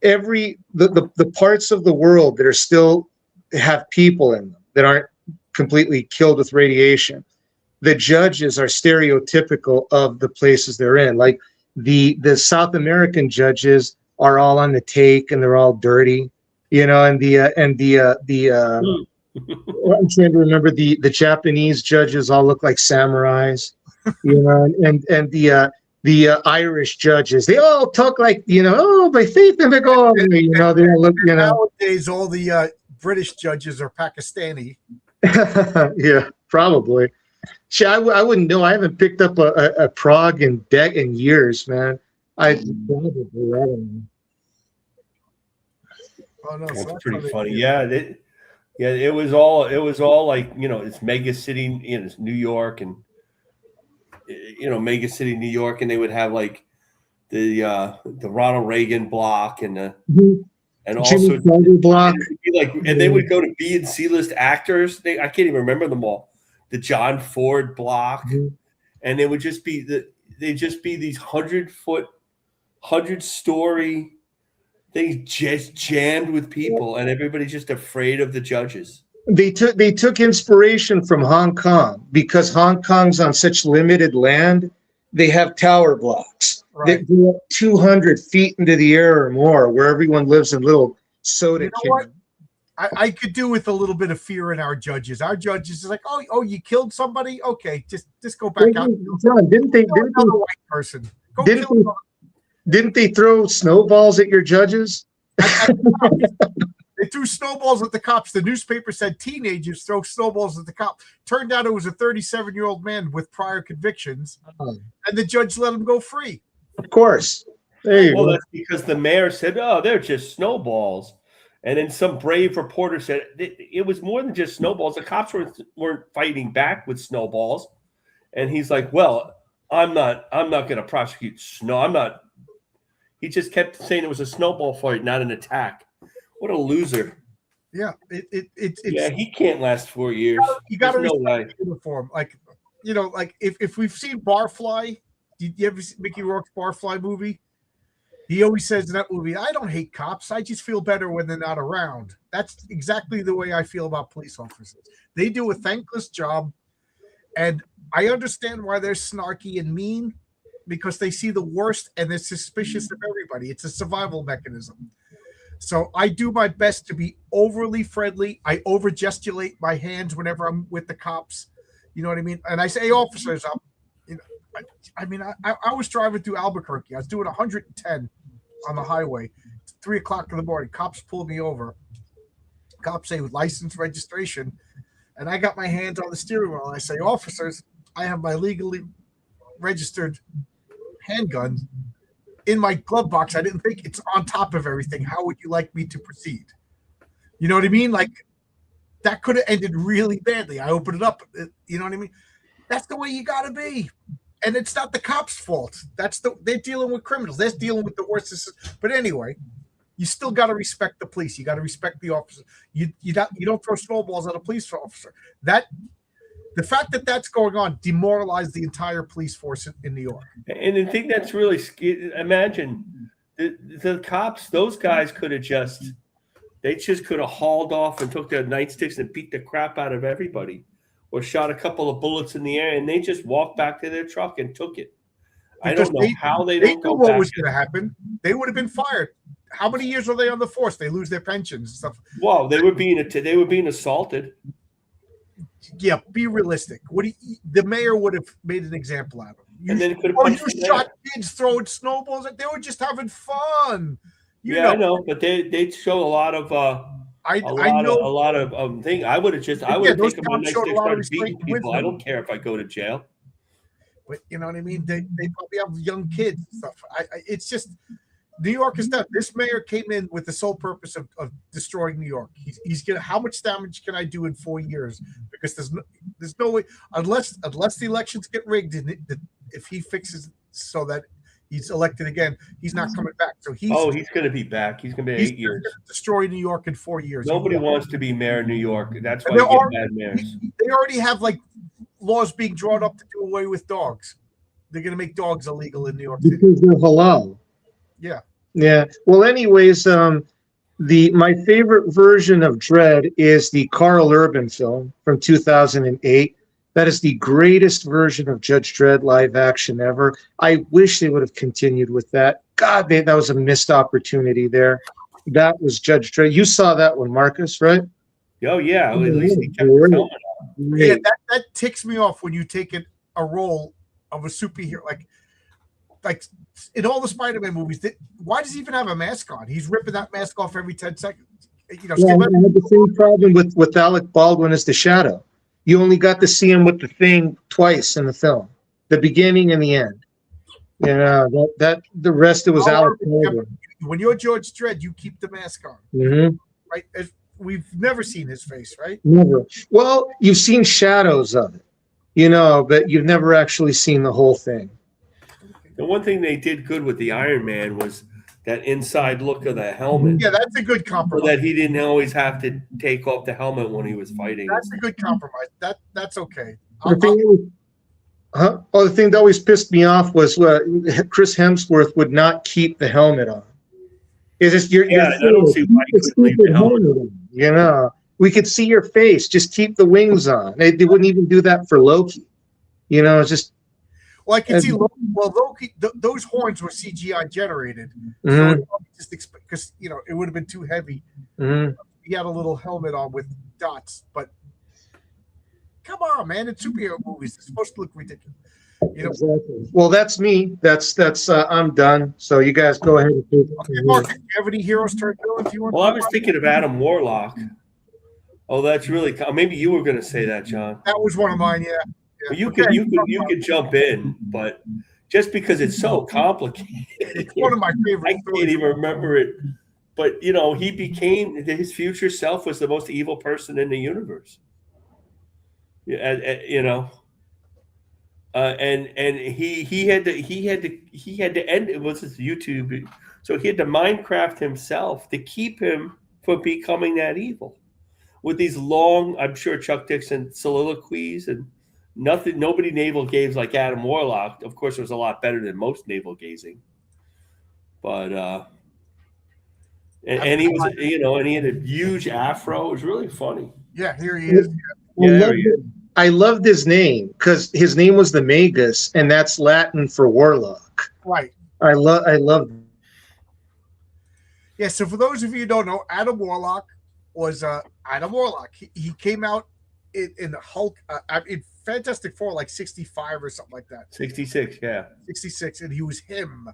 the parts of the world that are still have people in them that aren't completely killed with radiation, the judges are stereotypical of the places they're in. Like the South American judges are all on the take and they're all dirty, and the I'm trying to remember the Japanese judges all look like samurais, and the Irish judges, they all talk like, by faith in the God, they all look, Nowadays, all the British judges are Pakistani. Yeah, probably. See, I wouldn't know. I haven't picked up a Prague in years, man. I don't know. Oh no, that's pretty funny. Yeah, it was all like, it's Mega City, it's New York, and Mega City, New York, and they would have like the Ronald Reagan block and and also block, and they would go to B and C list actors. I can't even remember them all. The John Ford block, and they would just be these 100-story things just jammed with people, and everybody's just afraid of the judges. They took inspiration from Hong Kong because Hong Kong's on such limited land. They have tower blocks that go up 200 feet into the air or more, where everyone lives in little soda cans. I could do with a little bit of fear in our judges. Our judges is like, oh, you killed somebody? Okay, just go back out. John, didn't they white person? Didn't they throw snowballs at your judges? They threw snowballs at the cops. The newspaper said teenagers throw snowballs at the cop. Turned out it was a 37-year-old man with prior convictions, and the judge let him go free. Of course. There you Well, go. that's because the mayor said, "Oh, they're just snowballs," and then some brave reporter said it was more than just snowballs. The cops weren't fighting back with snowballs, and he's like, "Well, I'm not going to prosecute snow. I'm not." He just kept saying it was a snowball fight, not an attack. What a loser! Yeah, it's He can't last 4 years. You got to There's no respect way. the uniform. Like, like if we've seen Barfly, did you ever see Mickey Rourke's Barfly movie? He always says in that movie, "I don't hate cops. I just feel better when they're not around." That's exactly the way I feel about police officers. They do a thankless job, and I understand why they're snarky and mean, because they see the worst and they're suspicious of everybody. It's a survival mechanism. So I do my best to be overly friendly. I over gesticulate my hands whenever I'm with the cops. You know what I mean? And I say, "Hey, officers, up." I was driving through Albuquerque. I was doing 110 on the highway. It's 3:00 in the morning. Cops pulled me over. Cops say license, registration, and I got my hands on the steering wheel. And I say, "Officers, I have my legally registered handgun in my glove box. I didn't think it's on top of everything. How would you like me to proceed?" You know what I mean? Like, that could have ended really badly. I opened it up. You know what I mean? That's the way you got to be. And it's not the cops' fault. They're dealing with criminals. They're dealing with the worst. But anyway, you still got to respect the police. You got to respect the officer. You don't throw snowballs at a police officer. The fact that that's going on demoralized the entire police force in New York. And the thing that's really scary, imagine the cops, those guys could have just hauled off and took their nightsticks and beat the crap out of everybody, or shot a couple of bullets in the air, and they just walked back to their truck and took it. I don't know how they don't knew go what back. was going to happen. They would have been fired. How many years were they on the force? They lose their pensions and stuff. Well, they were being assaulted. Yeah, be realistic. The mayor would have made an example out of them. And then it could have you punched the shot mayor. kids throwing snowballs. They were just having fun. I know, but they show a lot of I know a lot of thing. I would have those taken my cops nightsticks showed a and lot of started beating restraint people. with I them. don't care if I go to jail. But you know what I mean? They probably have young kids and stuff. It's just New York is done. This mayor came in with the sole purpose of destroying New York. He's gonna. How much damage can I do in 4 years? Because there's no way, unless the elections get rigged, and if he fixes so that he's elected again, he's not coming back. So he's going to be back. He's going to be 8 years. Destroy New York in 4 years. Nobody wants to be mayor of New York. That's why you get bad mayors. They already have like laws being drawn up to do away with dogs. They're going to make dogs illegal in New York City because they're halal. Yeah. Yeah. Well, anyways, my favorite version of Dredd is the Carl Urban film from 2008. That is the greatest version of Judge Dredd live action ever. I wish they would have continued with that. God, that was a missed opportunity there. That was Judge Dredd. You saw that one, Marcus, right? Oh yeah, at least he kept his helmet on. Yeah, that ticks me off when you take a role of a superhero like in all the Spider-Man movies. Why does he even have a mask on? He's ripping that mask off every 10 seconds. I had the same problem with Alec Baldwin as the Shadow. You only got to see him with the thing twice in the film, the beginning and the end. You know, that the rest it was Alec Baldwin. When you're George Dredd, you keep the mask on, right? We've never seen his face, right? Never. Well, you've seen shadows of it, but you've never actually seen the whole thing. The one thing they did good with the Iron Man was that inside look of the helmet. Yeah, that's a good compromise. So that he didn't always have to take off the helmet when he was fighting. That's a good compromise. That's okay. The thing that always pissed me off was Chris Hemsworth would not keep the helmet on. It's just I don't see why he couldn't leave the helmet on. We could see your face. Just keep the wings on. They wouldn't even do that for Loki. It's just. Well, I can see Loki. Well, Loki, those horns were CGI generated. Mm-hmm. So just because it would have been too heavy. Mm-hmm. He had a little helmet on with dots, but come on, man! It's superhero movies. It's supposed to look ridiculous. You know, Exactly. Well, that's me. That's I'm done. So you guys go ahead and take it okay, from Mark, here. do you have any heroes turned villains you want Well, to I talk was about? thinking of Adam Warlock. Oh, that's really maybe you were going to say that, John. That was one of mine. Yeah. Well, Yeah. Okay. you could jump in, but just because it's so complicated, It's one of my favorite I can't stories. even remember it. But you know, he became his future self was the most evil person in the universe. Yeah, you know, and he had to end it was his YouTube, so he had to Minecraft himself to keep him from becoming that evil. With these long, I'm sure Chuck Dixon soliloquies and nobody navel gaze like Adam Warlock. Of course, it was a lot better than most navel gazing, but and he was, you know, and he had a huge afro. It was really funny. Yeah, here he is. Yeah, there he is. I loved his name because his name was the Magus, and that's Latin for warlock. Right. I love. Yeah. So for those of you who don't know, Adam Warlock was Adam Warlock. He came out in Hulk in Fantastic Four like 65 or something like that. 66, yeah. 66, and he was him.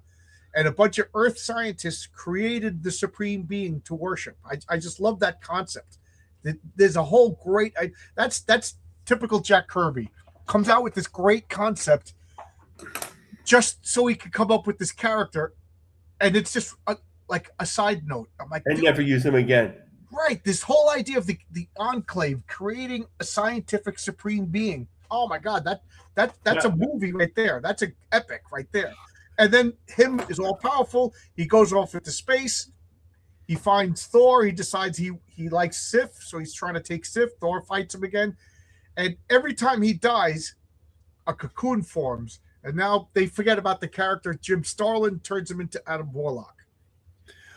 And a bunch of Earth scientists created the supreme being to worship. I just love that concept. There's a whole great. That's typical Jack Kirby. Comes out with this great concept, just so he could come up with this character, and it's just like a side note. I'm like, And never use him again. right, this whole idea of the Enclave creating a scientific supreme being. Oh my God, that's a movie right there. That's an epic right there. And then him is all powerful. He goes off into space. He finds Thor. He decides he likes Sif, so he's trying to take Sif. Thor fights him again. And every time he dies, a cocoon forms. And now they forget about the character. Jim Starlin turns him into Adam Warlock.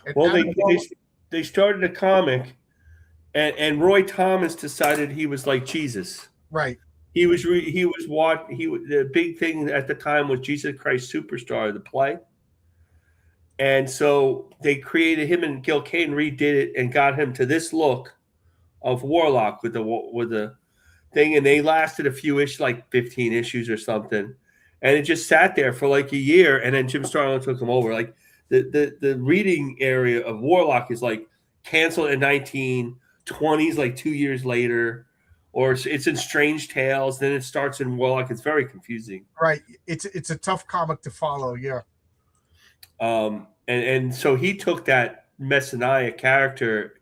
And Well, Adam Warlock, they started a comic, and Roy Thomas decided he was like Jesus. right. The big thing at the time was Jesus Christ Superstar, the play. And so they created him, and Gil Kane redid it and got him to this look of Warlock with the thing, and they lasted a few issues, like 15 issues or something, and it just sat there for like a year, and then Jim Starlin took him over. Like the reading area of Warlock is like canceled in 1920s, like 2 years later, or it's in Strange Tales, then it starts in Warlock. It's very confusing. Right. It's a tough comic to follow. Yeah. And so he took that Messianic character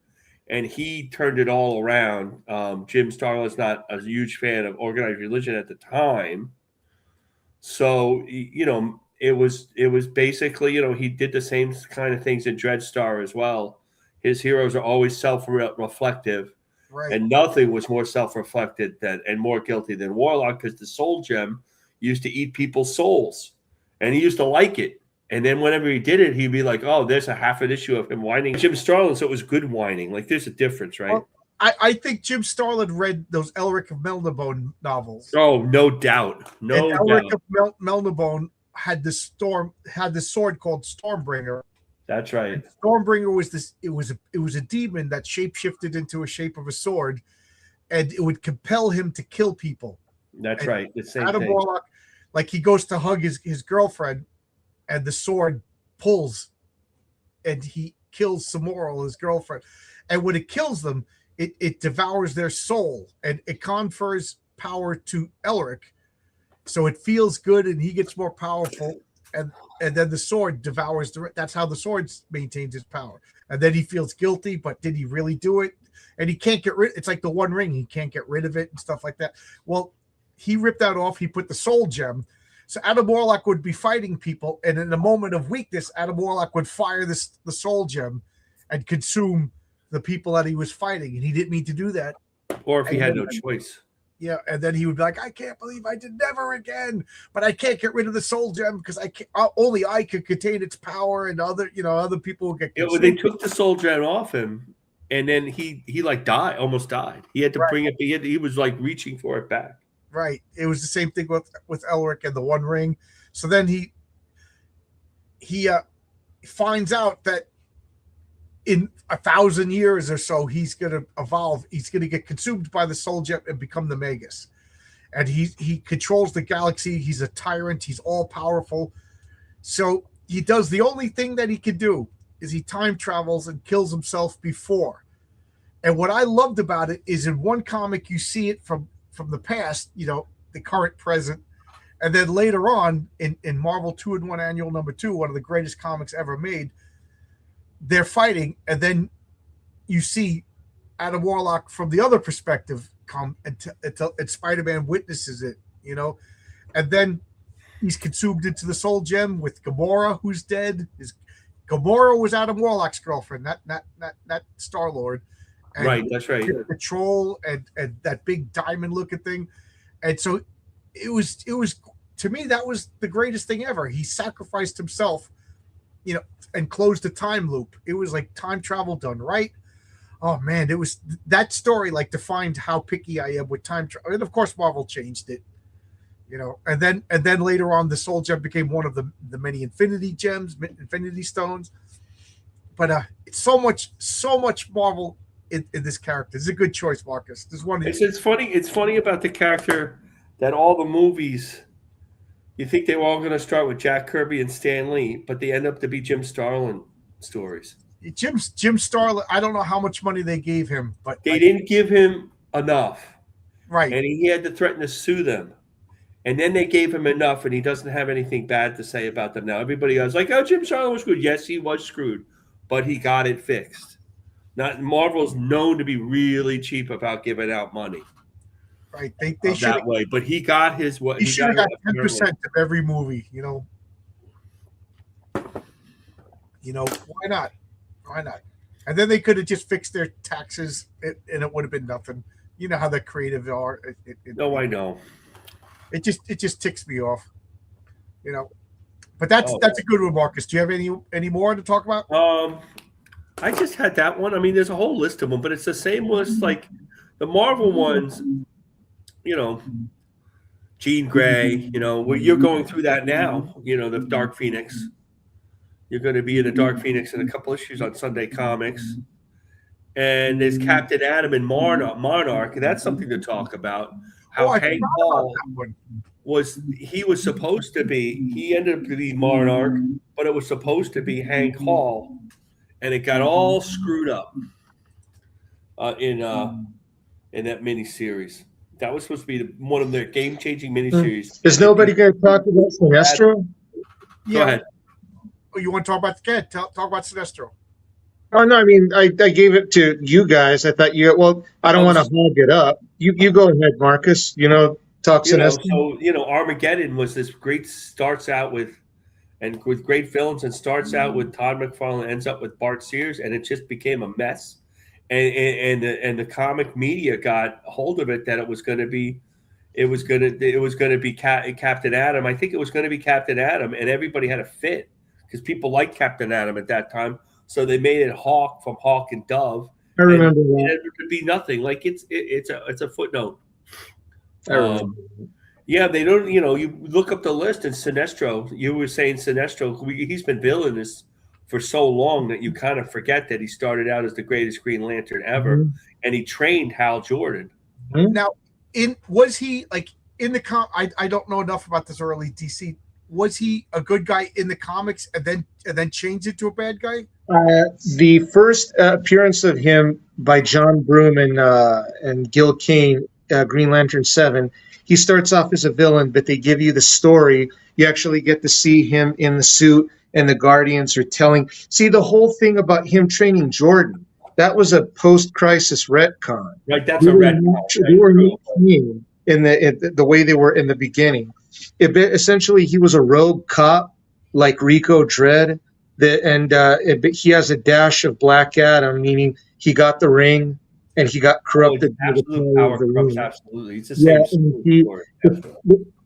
and he turned it all around. Jim Starlin's not a huge fan of organized religion at the time. So, you know, it was basically, you know, he did the same kind of things in Dreadstar as well. His heroes are always self-reflective. Right. And nothing was more self-reflected and more guilty than Warlock, because the soul gem used to eat people's souls. And he used to like it. And then whenever he did it, he'd be like, oh, there's a half an issue of him whining. Jim Starlin, so it was good whining. Like, there's a difference, right? Well, I think Jim Starlin read those Elric of Melniboné novels. Oh, no doubt. No doubt. Elric of Melniboné had this sword called Stormbringer. That's right. And Stormbringer was this. It was a demon that shapeshifted into a shape of a sword, and it would compel him to kill people. That's right. The same Adam thing. Warlock, like he goes to hug his girlfriend, and the sword pulls, and he kills Samora, his girlfriend. And when it kills them, it devours their soul, and it confers power to Elric. So it feels good, and he gets more powerful. And then the sword devours that's how the sword maintains its power. And then he feels guilty, but did he really do it? And he can't get rid. It's like the One Ring. He can't get rid of it and stuff like that. Well, he ripped that off. He put the soul gem. So Adam Warlock would be fighting people, and in a moment of weakness, Adam Warlock would fire the soul gem and consume the people that he was fighting. And he didn't mean to do that. Or if he had no choice. Yeah, and then he would be like, I can't believe I did never again, but I can't get rid of the soul gem because I can't, only I could contain its power, and other people would get consumed. Yeah, well, they took the soul gem off him, and then he like almost died. He had to bring it. He was like reaching for it back. Right. It was the same thing with Elric and the One Ring. So then he finds out that in 1,000 years or so, he's going to evolve. He's going to get consumed by the soul gem and become the Magus. and he controls the galaxy. He's a tyrant. He's all powerful. So he does the only thing that he can do is he time travels and kills himself before. And what I loved about it is in one comic you see it from the past, the current, present, and then later on in Marvel 2-in-1 Annual #2, one of the greatest comics ever made, they're fighting, and then you see Adam Warlock from the other perspective come, and Spider-Man witnesses it, and then he's consumed into the Soul Gem with Gamora, who's dead. Gamora was Adam Warlock's girlfriend, not Star-Lord. Right, that's right. The troll and that big diamond-looking thing, and so it was to me that was the greatest thing ever. He sacrificed himself, and closed the time loop. It was like time travel done right. Oh man, it was that story like defined how picky I am with time travel. And of course, Marvel changed it, and then later on, the Soul Gem became one of the many Infinity Gems, Infinity Stones. But it's so much Marvel in this character. It's a good choice, Marcus. This one. It's funny. It's funny about the character that all the movies, you think they were all going to start with Jack Kirby and Stan Lee, but they end up to be Jim Starlin stories. Jim Starlin, I don't know how much money they gave him, but they didn't give him enough. Right. And he had to threaten to sue them. And then they gave him enough, and he doesn't have anything bad to say about them now. Everybody else like, oh, Jim Starlin was screwed. Yes, he was screwed, but he got it fixed. Marvel's known to be really cheap about giving out money. Right. They should that way, but he got his what he should have got 10% of every movie, why not? Why not? And then they could have just fixed their taxes, and it would have been nothing. You know how the creative are. No, I know. It just ticks me off, But that's a good one, Marcus. Do you have any more to talk about? I just had that one. I mean, there's a whole list of them, but it's the same list like the Marvel ones. Jean Grey. Where you're going through that now. The Dark Phoenix. You're going to be in the Dark Phoenix in a couple issues on Sunday Comics. And there's Captain Atom and Monarch. That's something to talk about. How Hank Hall was supposed to be. He ended up to be Monarch, but it was supposed to be Hank Hall, and it got all screwed up in that miniseries. That was supposed to be one of their game-changing miniseries. Is nobody going to talk about Sinestro? Go ahead. Oh, you want to talk about talk about Sinestro? Oh no, I mean I gave it to you guys. I thought I don't want to hog it up. You go ahead, Marcus. Talk Sinestro. So Armageddon was this great starts out with great films and starts out with Todd McFarlane, ends up with Bart Sears, and it just became a mess. And the comic media got hold of it that it was going to be Captain Atom. I think it was going to be Captain Atom, and everybody had a fit because people liked Captain Atom at that time. So they made it Hawk from Hawk and Dove. I remember that. It could be nothing. Like it's a footnote. Yeah, they don't. You look up the list and Sinestro. You were saying Sinestro. He's been billing this for so long that you kind of forget that he started out as the greatest Green Lantern ever, and he trained Hal Jordan. Now, was he like in the I don't know enough about this early DC. Was he a good guy in the comics and then changed it to a bad guy? The first appearance of him by John Broome and Gil Kane, Green Lantern 7, he starts off as a villain, but they give you the story. You actually get to see him in the suit, and the Guardians are telling. See, the whole thing about him training Jordan, that was a post-crisis retcon. Right, that's a retcon. They were not in the way they were in the beginning. Essentially, he was a rogue cop like Rico Dredd. He has a dash of Black Adam, meaning he got the ring and he got corrupted. Absolute power corrupts absolutely. It's the same story.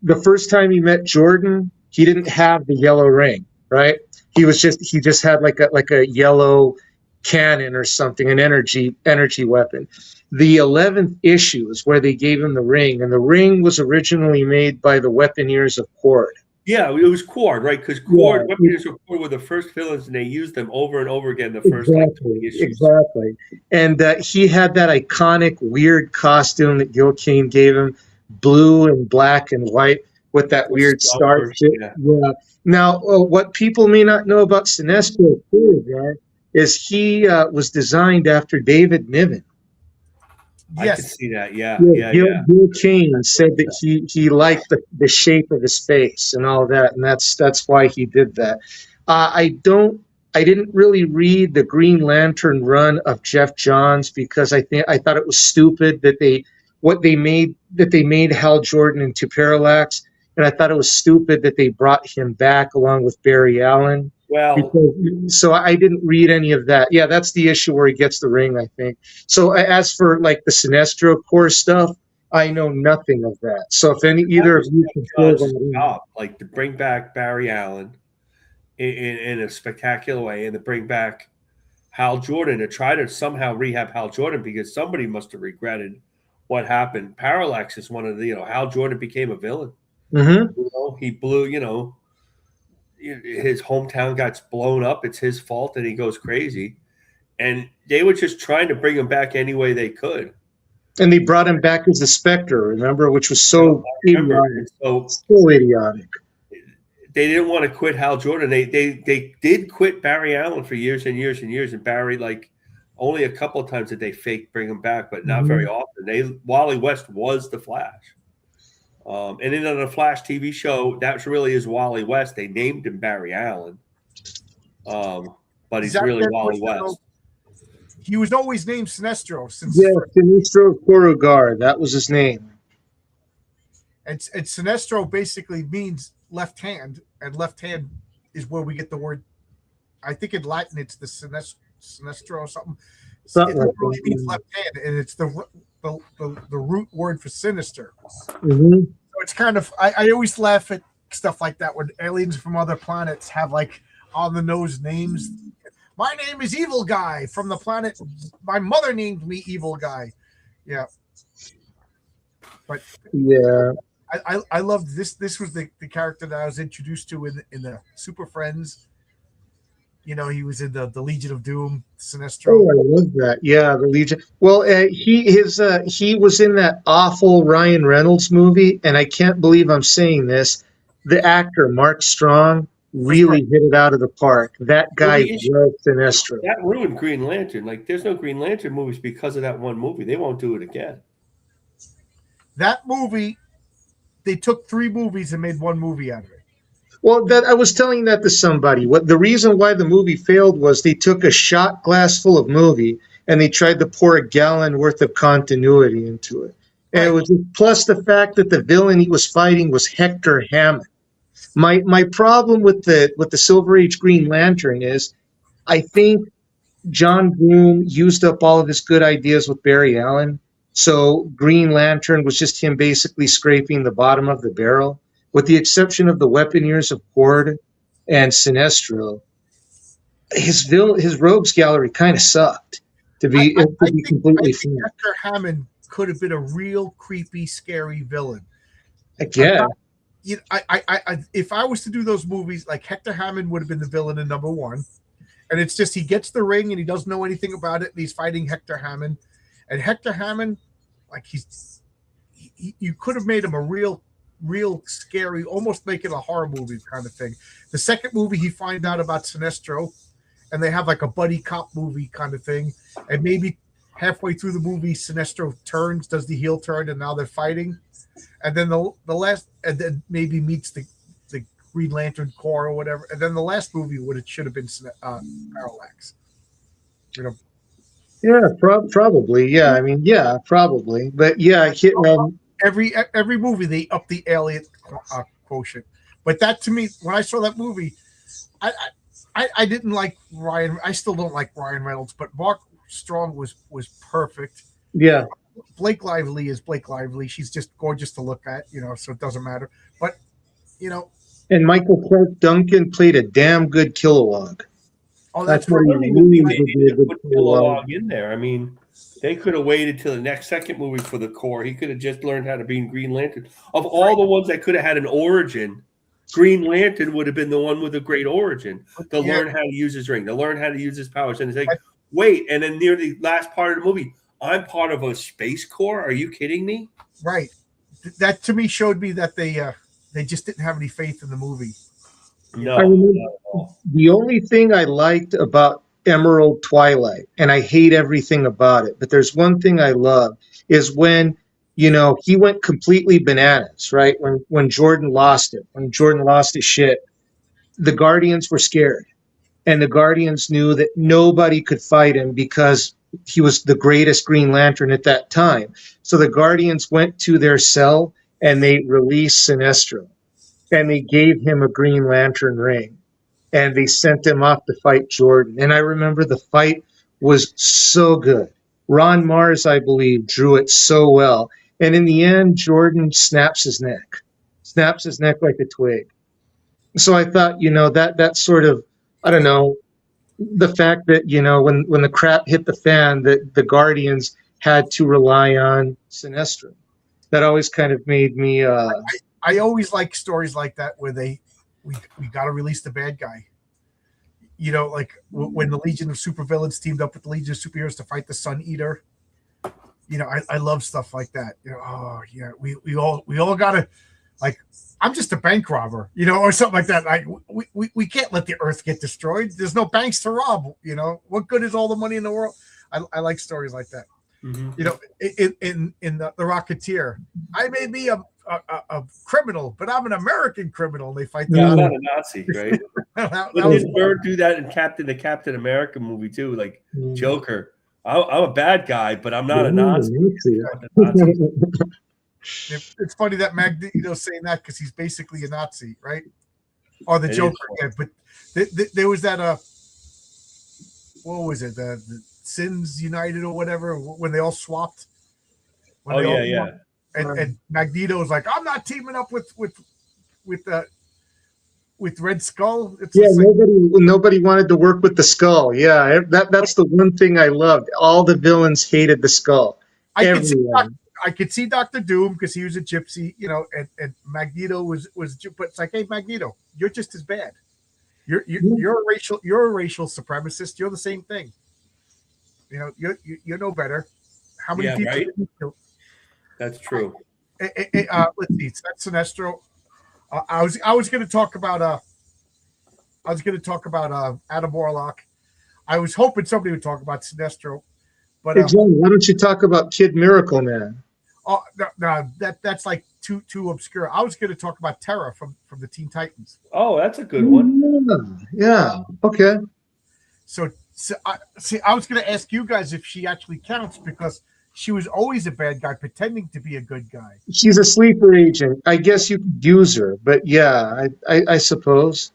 The first time he met Jordan, he didn't have the yellow ring, right? He just had like a yellow cannon or something, an energy weapon. The 11th issue is where they gave him the ring, and the ring was originally made by the Weaponeers of Cord. Yeah, it was Cord, right? Because Weaponeers of Cord were the first villains, and they used them over and over again the first 20 issues. Exactly. And he had that iconic, weird costume that Gil Kane gave him, blue and black and white with that The weird star stars, shit. yeah. Yeah. Now, what people may not know about Sinestro too, is he was designed after David Niven. I can Yes, see that. Yeah, Yeah, yeah, yeah. Gil Kane said that he liked the shape of his face and all that, and that's why he did that. I didn't really read the Green Lantern run of Jeff Johns because I thought it was stupid that they made Hal Jordan into Parallax, and I thought it was stupid that they brought him back along with Barry Allen. Well, So I didn't read any of that. Yeah, that's the issue where he gets the ring, I think. So as for like the Sinestro Corps stuff, I know nothing of that. So if either that of was you can fill John's that in. job, like to bring back Barry Allen in a spectacular way, and to bring back Hal Jordan, to try to somehow rehab Hal Jordan, because somebody must have regretted what happened. Parallax is one of the, Hal Jordan became a villain. Mm-hmm. He blew, his hometown got blown up. It's his fault, and he goes crazy. And they were just trying to bring him back any way they could. And they brought him back as the Spectre, remember, which was I so remember. idiotic. And so So idiotic. they didn't want to quit Hal Jordan. They did quit Barry Allen for years and years and years. And Barry, like, only a couple of times did they fake bring him back, but not very often. Wally West was the Flash. And in the Flash TV show, that really is Wally West. They named him Barry Allen. But he's really Wally West. He was always named Sinestro since Sinestro Corrugar, that was his name. and Sinestro basically means left hand, and left hand is where we get the word. I think in Latin it's the Sinestro or something. It literally means left hand, and it's the root word for sinister. Mm-hmm. So it's kind of I always laugh at stuff like that when aliens from other planets have like on the nose names. My name is Evil Guy from the planet. My mother named me Evil Guy. Yeah. But yeah, I loved this. This was the character that I was introduced to in the Super Friends. He was in the Legion of Doom, Sinestro. Oh, I love that. Yeah, the Legion. Well, he was in that awful Ryan Reynolds movie, and I can't believe I'm saying this. The actor Mark Strong really hit it out of the park. That guy was Sinestro. That ruined Green Lantern. Like, there's no Green Lantern movies because of that one movie. They won't do it again. That movie, they took 3 movies and made 1 movie out of it. Well, I was telling that to somebody. What the reason why the movie failed was they took a shot glass full of movie and they tried to pour a gallon worth of continuity into it. And it was plus the fact that the villain he was fighting was Hector Hammond. My problem with the Silver Age Green Lantern is I think John Bloom used up all of his good ideas with Barry Allen. So Green Lantern was just him basically scraping the bottom of the barrel. With the exception of the Weaponeers of Cord and Sinestro, his rogues gallery kind of sucked. To be completely frank, Hector Hammond could have been a real creepy, scary villain. Again, if I was to do those movies, like Hector Hammond would have been the villain in number 1, and it's just he gets the ring and he doesn't know anything about it, and he's fighting Hector Hammond, and Hector Hammond, like you could have made him a real scary, almost make it a horror movie kind of thing. The second movie, he finds out about Sinestro, and they have like a buddy cop movie kind of thing, and maybe halfway through the movie, Sinestro does the heel turn, and now they're fighting, and then the last, and then maybe meets the Green Lantern Corps or whatever, and then the last movie should have been Parallax. Yeah, probably. Yeah, I mean, yeah, probably, but yeah, every movie they up the alien quotient. But that, to me, when I saw that movie, I didn't like Ryan. I still don't like Ryan Reynolds, but Mark Strong was perfect. Yeah. Blake Lively is Blake Lively. She's just gorgeous to look at, so it doesn't matter. But and Michael Clark Duncan played a damn good Kilowog. Oh, that's what he needed to put Kilowog in there. I mean, they could have waited till the next second movie for the Corps. He could have just learned how to be in Green Lantern. Of all the ones that could have had an origin, Green Lantern would have been the one with a great origin. To learn how to use his ring, to learn how to use his powers. And it's like, wait, and then near the last part of the movie, I'm part of a space corps? Are you kidding me? Right. that to me showed me that they just didn't have any faith in the movie. No, I remember not at all. the only thing I liked about Emerald Twilight, and I hate everything about it, but there's one thing I love is when he went completely bananas, right? When Jordan lost it, when Jordan lost his shit, the Guardians were scared. And the Guardians knew that nobody could fight him because he was the greatest Green Lantern at that time. So the Guardians went to their cell and they released Sinestro and they gave him a Green Lantern ring and they sent him off to fight Jordan. And I remember the fight was so good. Ron Mars, I believe, drew it so well. And in the end, Jordan snaps his neck like a twig. So I thought, that sort of, I don't know, the fact that, when the crap hit the fan, that the Guardians had to rely on Sinestro. That always kind of made me. I always like stories like that where we got to release the bad guy. Like when the Legion of Supervillains teamed up with the Legion of Superheroes to fight the Sun Eater. I love stuff like that. Oh yeah, we all gotta, like, I'm just a bank robber, or something like that. Like we can't let the Earth get destroyed. There's no banks to rob. What good is all the money in the world? I like stories like that. Mm-hmm. In the Rocketeer, I may be a criminal, but I'm an American criminal. And they fight. I'm not a Nazi, right? Didn't Bird do that in the Captain America movie too? Like Joker, I'm a bad guy, but I'm not a Nazi. It's funny that Magneto's saying that because he's basically a Nazi, right? Or the Joker. Yeah, but there was that what was it? The Sins United or whatever when they all swapped. Yeah. And Magneto was like, I'm not teaming up with Red Skull. It's nobody wanted to work with the Skull. Yeah, that's the one thing I loved. All the villains hated the Skull. I could see Dr. Doom because he was a gypsy, and Magneto was, but it's like, hey, Magneto, you're just as bad. You're a racial supremacist. You're the same thing. You're no better. How many people? Right? Did you kill? That's true. Let's see. That's Sinestro. I was going to talk about Adam Warlock. I was hoping somebody would talk about Sinestro, but hey John, why don't you talk about Kid Miracle Man? Oh no, that's like too obscure. I was going to talk about Terra from the Teen Titans. Oh, that's a good one. Yeah. Okay. So I was going to ask you guys if she actually counts because she was always a bad guy pretending to be a good guy. She's a sleeper agent. I guess you could use her, but yeah, I suppose.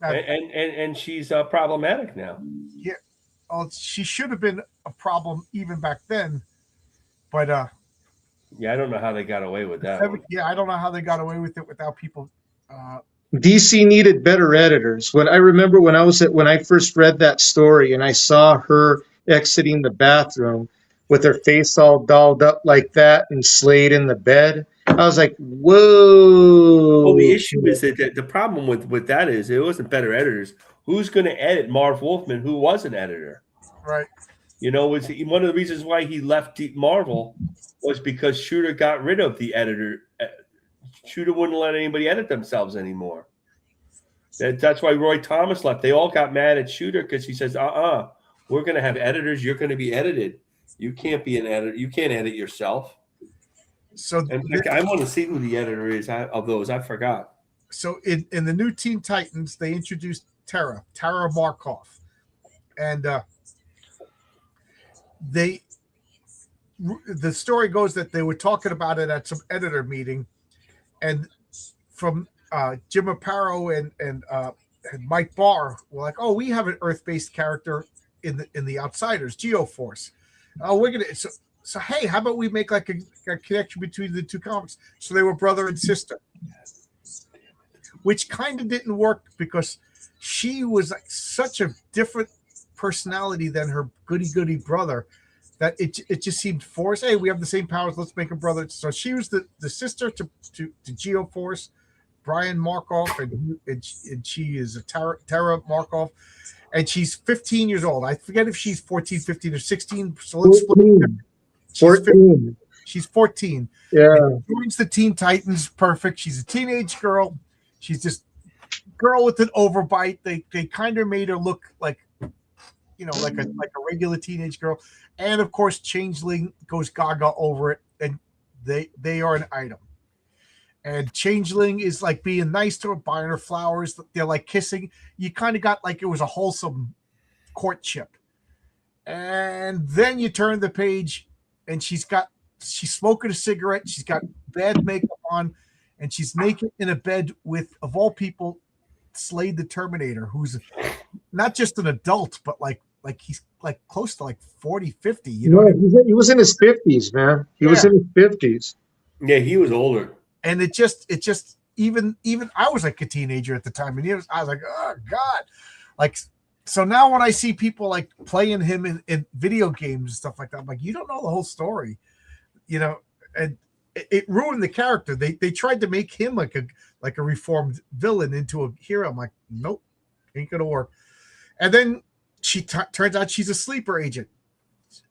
And she's problematic now. Yeah. Well, she should have been a problem even back then, but yeah, I don't know how they got away with that. Yeah, I don't know how they got away with it without people. DC needed better editors. When I first read that story and I saw her exiting the bathroom with her face all dolled up like that and Slade in the bed, I was like, whoa. Well, the issue is that the problem with that is it wasn't better editors. Who's going to edit Marv Wolfman, who was an editor? Right. Was one of the reasons why he left Marvel was because Shooter got rid of the editor. Shooter wouldn't let anybody edit themselves anymore. That's why Roy Thomas left. They all got mad at Shooter because he says, we're going to have editors. You're going to be edited. You can't be an editor. You can't edit yourself. So I want to see who the editor is of those. I forgot. So in the new Teen Titans, they introduced Tara Markov. And the story goes that they were talking about it at some editor meeting, and from Jim Aparo and Mike Barr were like, "Oh, we have an Earth-based character in the Outsiders, Geoforce. We're gonna so hey, how about we make like a connection between the two comics?" So they were brother and sister, which kind of didn't work because she was like such a different personality than her goody brother that it just seemed forced. Hey, we have the same powers. Let's make a brother. So she was the sister to Geoforce, Brian Markov, and she is a Tara Markov, and she's 15 years old. I forget if she's 14, 15, or 16. So let's split. 14. She's 14. Yeah. And she joins the Teen Titans. Perfect. She's a teenage girl. She's just girl with an overbite. They kind of made her look like, like a regular teenage girl. And of course, Changeling goes gaga over it, and they are an item. And Changeling is like being nice to her, buying her flowers. They're like kissing. You kind of got like it was a wholesome courtship. And then you turn the page, and she's smoking a cigarette. She's got bad makeup on, and she's naked in a bed with, of all people, Slade the Terminator, who's not just an adult, but like he's like close to like 40, 50. You know, he was in his 50s, man. He was in his 50s. Yeah, he was older. And it just even I was like a teenager at the time, and I was like, oh God, like. So now when I see people like playing him in video games and stuff like that, I'm like, you don't know the whole story, and it ruined the character. They tried to make him like a reformed villain into a hero. I'm like, nope, ain't gonna work. And then she turns out she's a sleeper agent.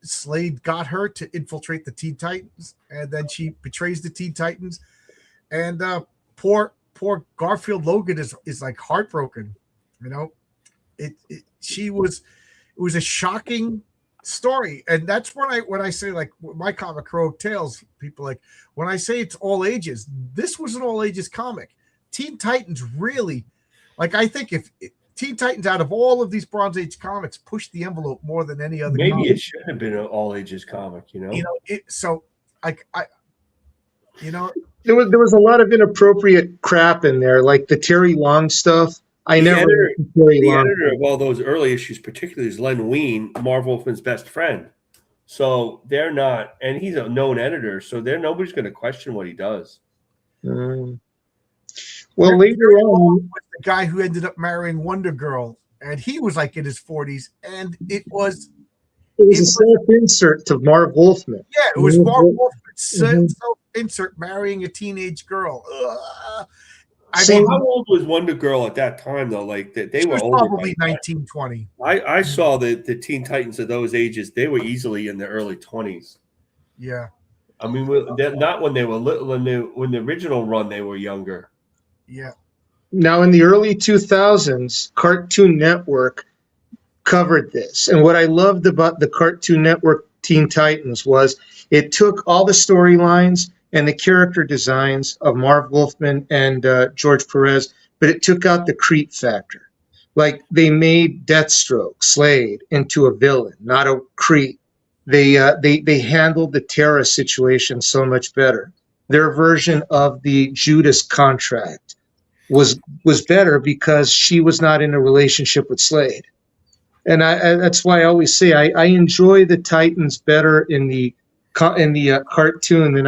Slade got her to infiltrate the Teen Titans, and then she betrays the Teen Titans, and poor Garfield Logan is like heartbroken, It was a shocking story, and that's when I say, like, my comic Heroic Tales, people like when I say it's all ages. This was an all ages comic. Teen Titans really, like, I think if Teen Titans out of all of these Bronze Age comics pushed the envelope more than any other. Maybe comic. It should have been an all ages comic, There was a lot of inappropriate crap in there, like the Terry Long stuff. The editor of all those early issues, particularly, is Len Wein, Marv Wolfman's best friend. So they're not, and he's a known editor, so nobody's going to question what he does. Well, later on, the guy who ended up marrying Wonder Girl, and he was like in his 40s, and it was a self-insert to Marv Wolfman. Yeah, it was Marv Wolfman self-insert marrying a teenage girl. How old was Wonder Girl at that time, though? Like they were older, probably 19, 20. I saw the Teen Titans of those ages; they were easily in their early 20s. Yeah, I mean, not when they were little. When the original run, they were younger. Yeah. Now, in the early 2000s, Cartoon Network covered this, and what I loved about the Cartoon Network Teen Titans was it took all the storylines and the character designs of Marv Wolfman and George Perez, but it took out the creep factor. Like, they made Deathstroke, Slade, into a villain, not a creep. They handled the Terra situation so much better. Their version of the Judas contract was better because she was not in a relationship with Slade. And that's why I always say I enjoy the Titans better in the cartoon than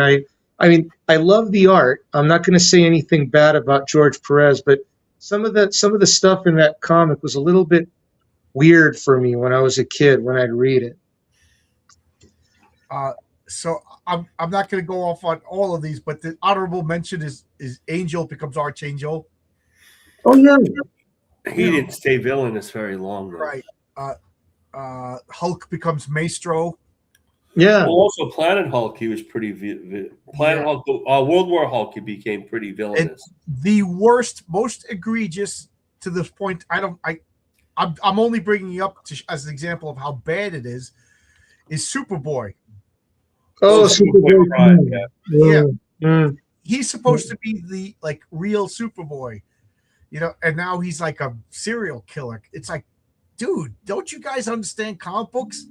I mean, I love the art. I'm not going to say anything bad about George Perez, but some of the stuff in that comic was a little bit weird for me when I was a kid when I'd read it. So I'm not going to go off on all of these, but the honorable mention is Angel becomes Archangel. Oh yeah, he didn't stay villainous very long, though. Right. Hulk becomes Maestro. Yeah. Well, also Planet Hulk, he was pretty Hulk. World War Hulk, he became pretty villainous. And the worst, most egregious to this point. I'm only bringing you up as an example of how bad it is Superboy. Oh, Superboy! Yeah. Mm. He's supposed to be the real Superboy, and now he's like a serial killer. It's like, dude, don't you guys understand comic books?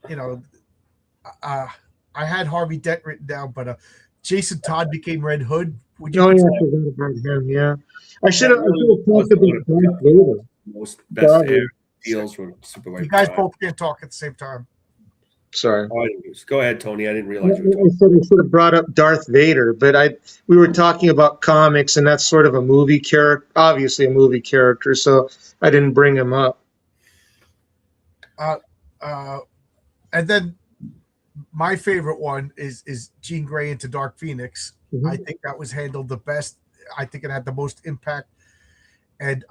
I had Harvey Dent written down, but Jason Todd became Red Hood. I forgot about him. Yeah, I should have talked about Darth Vader. Most best air deals were Superboy. You guys both can't talk at the same time. Sorry. Go ahead, Tony. I didn't realize you were talking. I should have brought up Darth Vader, but we were talking about comics, and that's sort of a movie character, obviously a movie character, so I didn't bring him up. And then my favorite one is Jean Grey into Dark Phoenix. Mm-hmm. I think that was handled the best. I think it had the most impact. And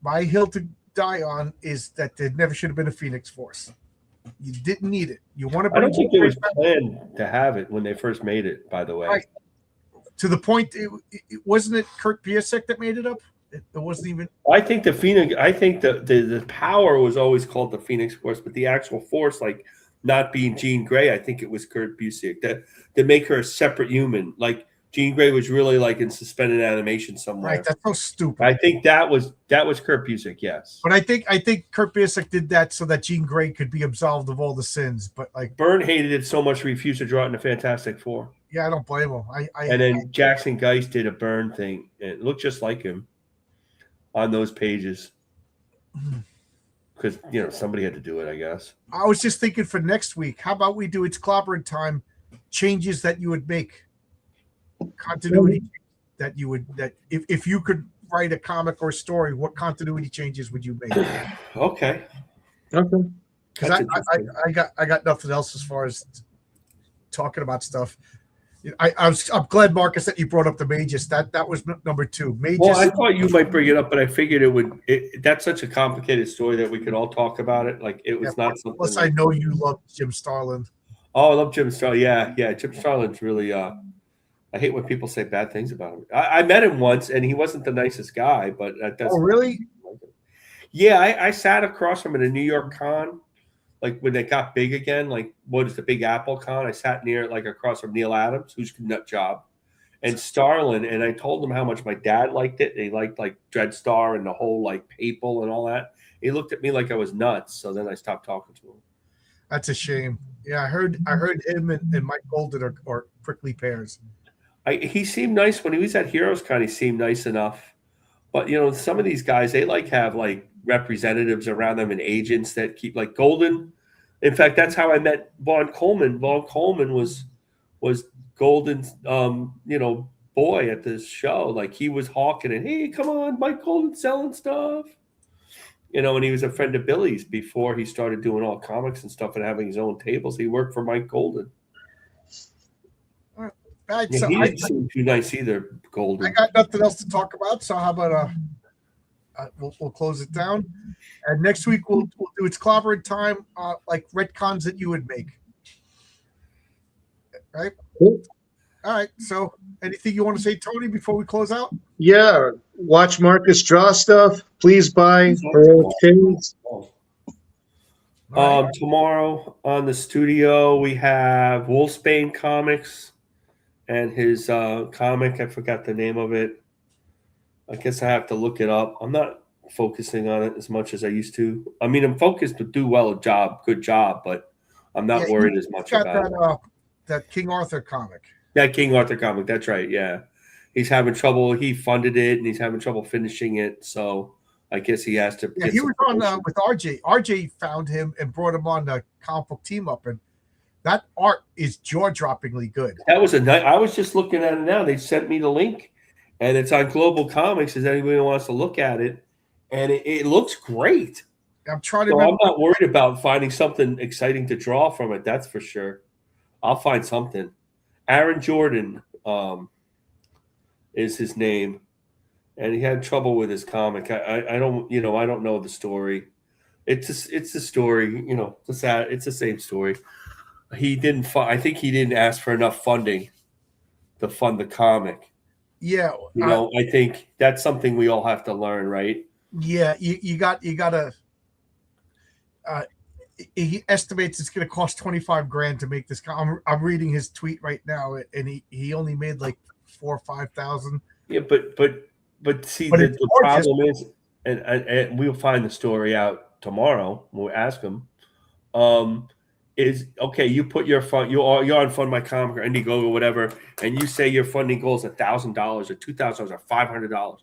my hill to die on is that there never should have been a Phoenix Force. You didn't need it. You want to I bring don't think Jean it Grey was back? planned to have it when they first made it, by the way. Right. To the point, it wasn't it Kurt Busiek that made it up? It wasn't even. I think the Phoenix. I think the power was always called the Phoenix Force, but the actual force, like not being Jean Grey, I think it was Kurt Busiek that make her a separate human. Like Jean Grey was really like in suspended animation somewhere. Right, that's so stupid. I think that was Kurt Busiek. Yes, but I think Kurt Busiek did that so that Jean Grey could be absolved of all the sins. But like Byrne hated it so much, he refused to draw it in the Fantastic Four. Yeah, I don't blame him. And then Jackson Geist did a Byrne thing, and it looked just like him on those pages. Because somebody had to do it, I guess. I was just thinking for next week, how about we do It's Clobbering Time changes that you would make, continuity that you would if you could write a comic or story, what continuity changes would you make? Okay. Because I got nothing else as far as talking about stuff. I'm glad, Marcus, that you brought up the Magus. That was number 2. Magus. Well, I thought you might bring it up, but I figured that's such a complicated story that we could all talk about it. Like it was not something. Plus, I know you love Jim Starlin. Oh, I love Jim Starlin. Yeah. Jim Starlin's really. I hate when people say bad things about him. I met him once, and he wasn't the nicest guy. But oh, really? Yeah, I sat across from him at a New York con. Like when they got big again, like what is the Big Apple Con? I sat near like across from Neil Adams, who's a nut job, and Starlin, and I told him how much my dad liked it. And he liked like Dreadstar and the whole like Papal and all that. He looked at me like I was nuts. So then I stopped talking to him. That's a shame. Yeah, I heard him and Mike Golden are prickly pears. He seemed nice when he was at Heroes Con. He seemed nice enough, but some of these guys, they like have like representatives around them and agents that keep like Golden. In fact, that's how I met Vaughn Coleman. Vaughn Coleman was Golden's boy at this show. Like he was hawking it. Hey, come on, Mike Golden selling stuff. And he was a friend of Billy's before he started doing all comics and stuff and having his own tables. He worked for Mike Golden. Right, Yeah, so he didn't seem too nice either, Golden. I got nothing else to talk about. So how about we'll close it down, and next week we'll do It's Clobbering Time, like retcons that you would make. Right. Cool. All right. So anything you want to say, Tony, before we close out? Yeah, watch Marcus draw stuff. Please buy her things. Tomorrow on the studio we have Wolfsbane Comics and his comic. I forgot the name of it. I guess I have to look it up. I'm not focusing on it as much as I used to. I mean, I'm focused to do good job, but I'm not worried as much about it. That King Arthur comic. That King Arthur comic, that's right, yeah. He's having trouble. He funded it, and he's having trouble finishing it, so I guess he has to. Yeah, he was on with RJ. RJ found him and brought him on the comic book team up, and that art is jaw-droppingly good. That was a night. I was just looking at it now. They sent me the link. And it's on Global Comics. Is anybody who wants to look at it? And it looks great. I'm trying to. So I'm not worried about finding something exciting to draw from it. That's for sure. I'll find something. Aaron Jordan is his name, and he had trouble with his comic. I don't know the story. It's a story. It's the same story. He didn't. I think he didn't ask for enough funding to fund the comic. Yeah, I think that's something we all have to learn, right? Yeah, you got to. He estimates it's going to cost $25,000 to make this. I'm reading his tweet right now, and he only made like 4,000 or 5,000. Yeah, but see, the problem is, and we'll find the story out tomorrow. We'll ask him. Is okay. You put your fund. You're on Fund My Comic or Indiegogo or whatever, and you say your funding goal is $1,000 or $2,000 or $500,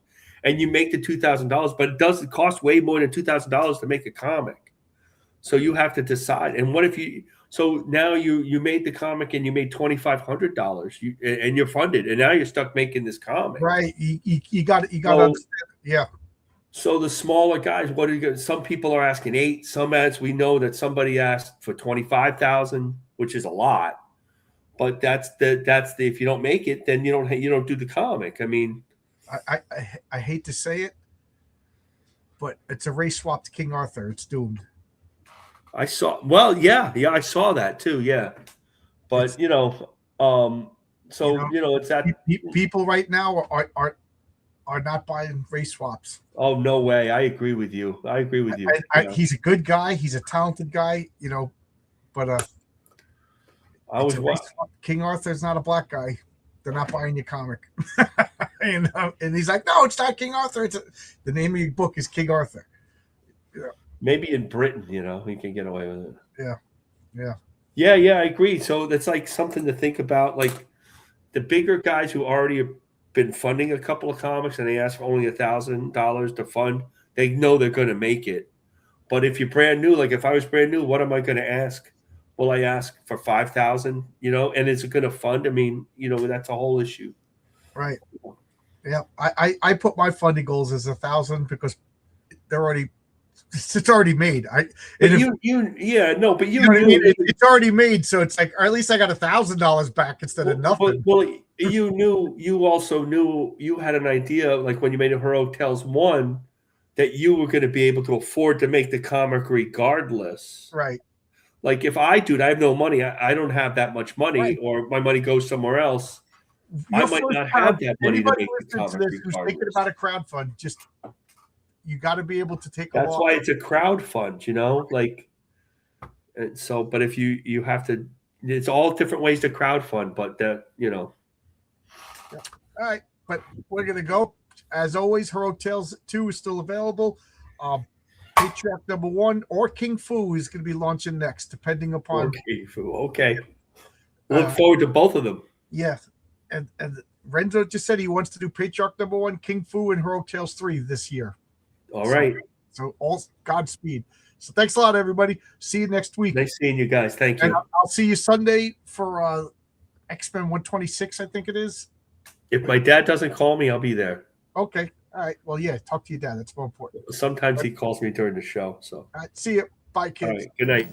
and you make the $2,000, but it doesn't cost way more than $2,000 to make a comic. So you have to decide. And what if you? So now you made the comic and you made $2,500, and you're funded, and now you're stuck making this comic. Right. You got to understand. Yeah. So the smaller guys, what are you going? Some people are asking 8. Some ads we know that somebody asked for 25,000, which is a lot. But that's the if you don't make it, then you don't do the comic. I mean, I hate to say it, but it's a race swap to King Arthur. It's doomed. I saw. Well, yeah, I saw that too. Yeah, but so it's that. People right now are not buying race swaps. Oh no way! I agree with you. I agree with you. He's a good guy. He's a talented guy. But I was King Arthur's not a black guy. They're not buying your comic. and he's like, no, it's not King Arthur. The name of your book is King Arthur. Maybe in Britain, he can get away with it. Yeah. I agree. So that's like something to think about. Like the bigger guys who already have been funding a couple of comics and they ask for only $1,000 to fund, they know they're going to make it. But if you're brand new, like if I was brand new, what am I going to ask? Will I ask for 5,000? And is it going to fund? I mean, that's a whole issue. Right. Yeah. I put my funding goals as 1,000 because it's already made. It's already made, so it's like, or at least I got $1,000 back instead of nothing. Well, you also knew you had an idea, like when you made Heroic Tales 1, that you were going to be able to afford to make the comic regardless. Right. Like if I have no money, I don't have that much money, right, or my money goes somewhere else. I might not have that money to make the comic regardless. Who's thinking about a crowdfund, just you got to be able to take. That's why it's a crowd fund, like. And so, but if you have to, it's all different ways to crowd fund, but that. Yeah. All right, but we're gonna go. As always, Heroic Tales 2 is still available. Patriarch #1 or King Fu is going to be launching next, depending upon. King Fu, okay. Look forward to both of them. Yeah, and Renzo just said he wants to do Patriarch #1, King Fu, and Heroic Tales 3 this year. All right. So all Godspeed. So thanks a lot, everybody. See you next week. Nice seeing you guys. Thank you. And I'll see you Sunday for X-Men 126, I think it is. If my dad doesn't call me, I'll be there. Okay. All right. Well, yeah, talk to your dad. That's more important. Sometimes he calls me during the show. So. All right. See you. Bye, kids. All right. Good night.